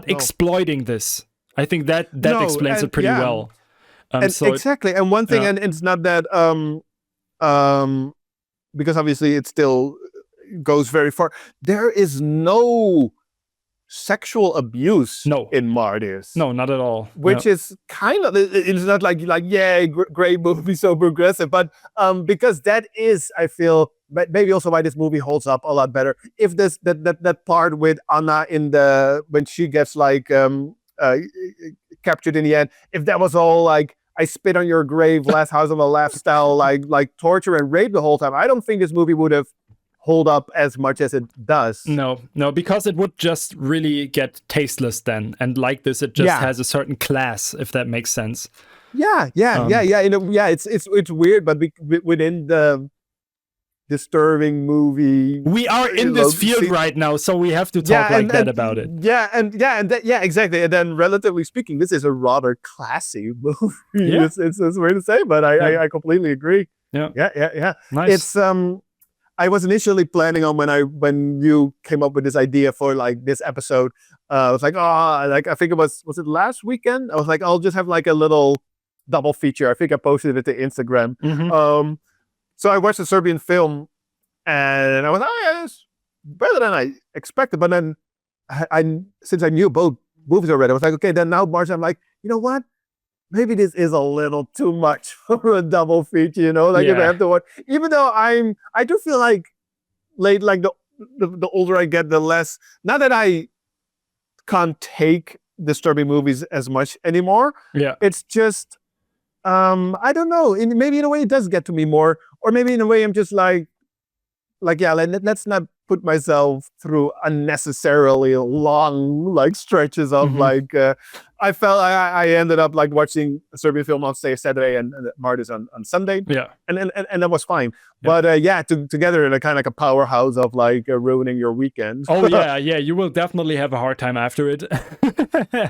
exploiting this. I think that explains it pretty well. Exactly. And one thing, and it's not that because obviously it still goes very far. There is no sexual abuse in Martyrs. No, not at all. Which is kind of, it's not like great movie, so progressive, but because that is, I feel, maybe also why this movie holds up a lot better. If this that part with Anna when she gets like captured in the end, if that was all like I spit on your grave, last house on the left style, like torture and rape the whole time, I don't think this movie would have hold up as much as it does. No, because it would just really get tasteless then. And like this, it just has a certain class, if that makes sense. It's weird, but within the disturbing movie, we are in this field right now, so we have to talk about it. Exactly. And then, relatively speaking, this is a rather classy movie. It's weird to say, but I completely agree. Yeah. Nice. It's I was initially planning on when you came up with this idea for like this episode, I was like, I think it was it last weekend? I was like, I'll just have like a little double feature. I think I posted it to Instagram. So I watched a Serbian film, and I was like, it's better than I expected. But then I since I knew both movies already, I was like, okay, then now March, I'm like, you know what? maybe this is a little too much for a double feature, you know? Like if I have to watch, even though I do feel like the older I get, the less, not that I can't take disturbing movies as much anymore. Yeah. It's just, I don't know. Maybe in a way it does get to me more, or maybe in a way I'm just like yeah, let's not put myself through unnecessarily long like stretches of like. I felt I ended up like watching Serbian Film Martyrs Saturday and Martyrs on Sunday. Yeah, and that was fine. Yeah. But together in a kind of like a powerhouse of like ruining your weekend. Oh yeah, you will definitely have a hard time after it. Yeah,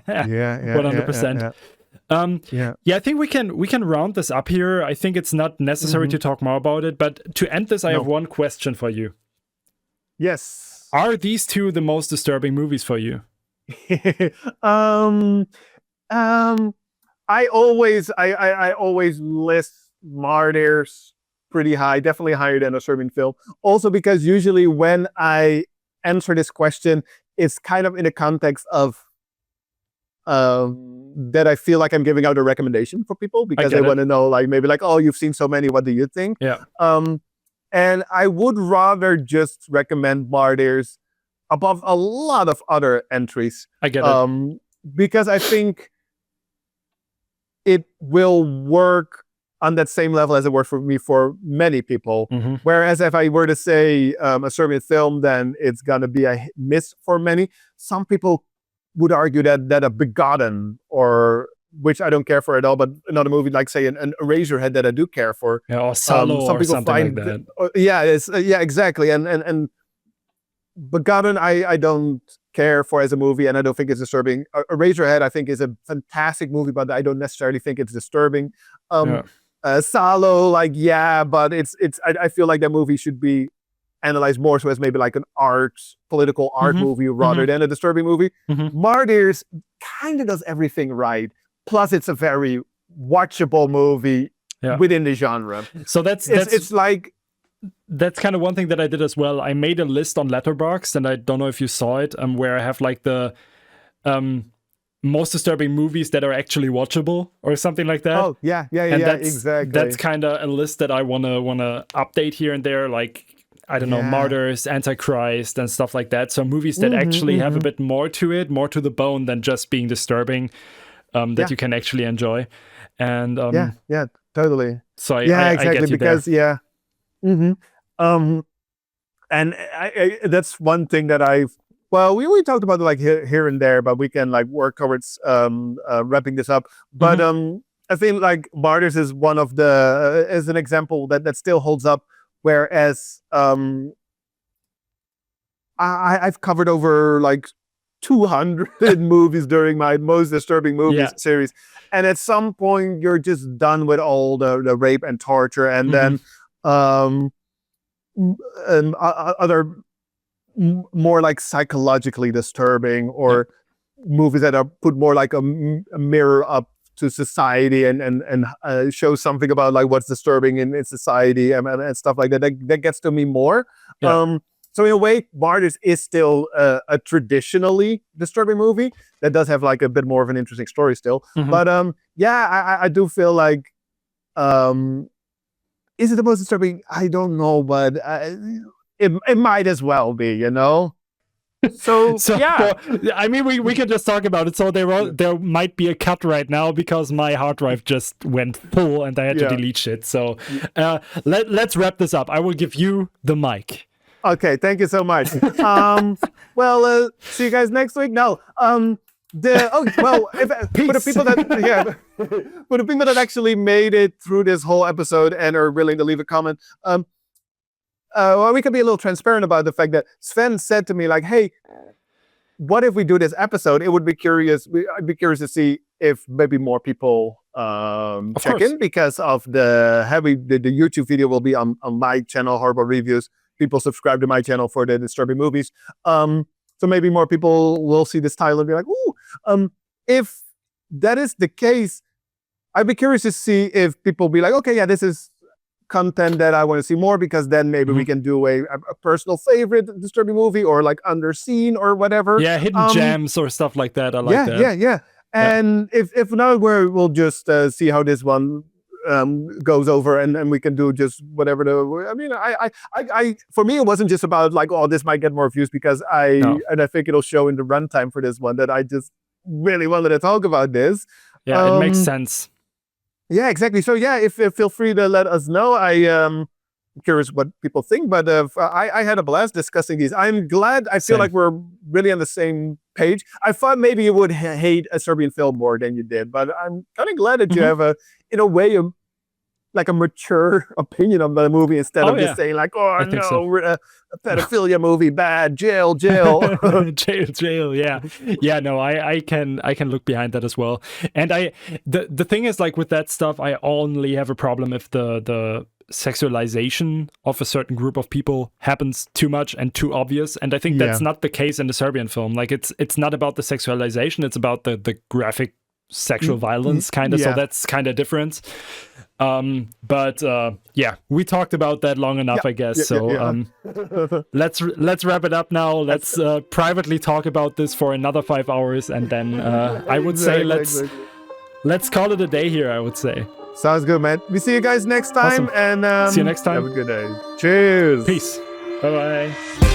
100%. I think we can round this up here. I think it's not necessary to talk more about it, but to end this, I have one question for you. Yes. Are these two the most disturbing movies for you? I always list Martyrs pretty high, definitely higher than a Serbian film. Also because usually when I answer this question, it's kind of in the context of that I feel like I'm giving out a recommendation for people because they want to know, like, maybe like, oh, you've seen so many, what do you think? Yeah. And I would rather just recommend Martyrs above a lot of other entries. I get it. Because I think it will work on that same level as it worked for me for many people. Whereas if I were to say a Serbian film, then it's going to be a miss for many. Some people would argue that a Begotten, or which I don't care for at all, but another movie like, say, an Eraserhead that I do care for. Yeah, or Salo or something like that. Yeah, exactly. And Begotten, I don't care for as a movie, and I don't think it's disturbing. Eraserhead, I think, is a fantastic movie, but I don't necessarily think it's disturbing. Salo, like, but I feel like that movie should be analyzed more so as maybe like an political art movie rather than a disturbing movie. Martyrs kind of does everything right. Plus, it's a very watchable movie within the genre. So it's like... That's kind of one thing that I did as well. I made a list on Letterboxd, and I don't know if you saw it, where I have like the most disturbing movies that are actually watchable or something like that. Oh, yeah, exactly. That's kind of a list that I wanna update here and there, like, I don't know, Martyrs, Antichrist, and stuff like that. So movies that actually have a bit more to it, more to the bone than just being disturbing, that you can actually enjoy. And totally. So exactly, I get you because there. And that's one thing that we talked about like here and there, but we can like work towards wrapping this up. But I think like Martyrs is one of the as an example that still holds up. Whereas I've covered over like 200 movies during my most disturbing movies series, and at some point you're just done with all the rape and torture, and then and other more like psychologically disturbing, or movies that are put more like a mirror up to society and show something about like what's disturbing in society and stuff like that. That gets to me more. So in a way, Martyrs is still a traditionally disturbing movie that does have like a bit more of an interesting story still. But I do feel like is it the most disturbing? I don't know, but it might as well be, you know? So I mean, we could just talk about it. So there might be a cut right now because my hard drive just went full and I had to delete shit. So let's wrap this up. I will give you the mic. Okay, thank you so much. See you guys next week. No, for the people that actually made it through this whole episode and are willing to leave a comment, we can be a little transparent about the fact that Sven said to me, like, hey, what if we do this episode? I'd be curious to see if maybe more people check in, because of the YouTube video will be on my channel, Horrible Reviews. People subscribe to my channel for the disturbing movies. So maybe more people will see this title and be like, ooh. If that is the case, I'd be curious to see if people be like, okay, this is content that I want to see more, because then maybe we can do a personal favorite disturbing movie, or like underseen or whatever. Yeah, hidden gems or stuff like that. I like that. Yeah. And if not, we'll just see how this one goes over, and we can do just whatever I mean, I for me, it wasn't just about like, oh, this might get more views, because and I think it'll show in the runtime for this one that I just really wanted to talk about this. Yeah, it makes sense. Yeah, exactly. So yeah, if feel free to let us know. I'm curious what people think, but I had a blast discussing these. I'm glad. I feel like we're really on the same page. I thought maybe you would hate a Serbian film more than you did, but I'm kind of glad that you have in a way, like a mature opinion of the movie, instead of just saying like, oh no, a pedophilia movie, bad, jail. jail. Yeah, no, I can look behind that as well. And the thing is, like, with that stuff, I only have a problem if the sexualization of a certain group of people happens too much and too obvious. And I think that's not the case in the Serbian film. Like, it's not about the sexualization, it's about the graphic sexual violence, kind of. So that's kind of different. But we talked about that long enough, I guess. Let's wrap it up now. Let's privately talk about this for another 5 hours, and then I would say let's call it a day here, I would say. Sounds good, man. We see you guys next time. Awesome. And see you next time. Have a good day. Cheers. Peace. Bye-bye.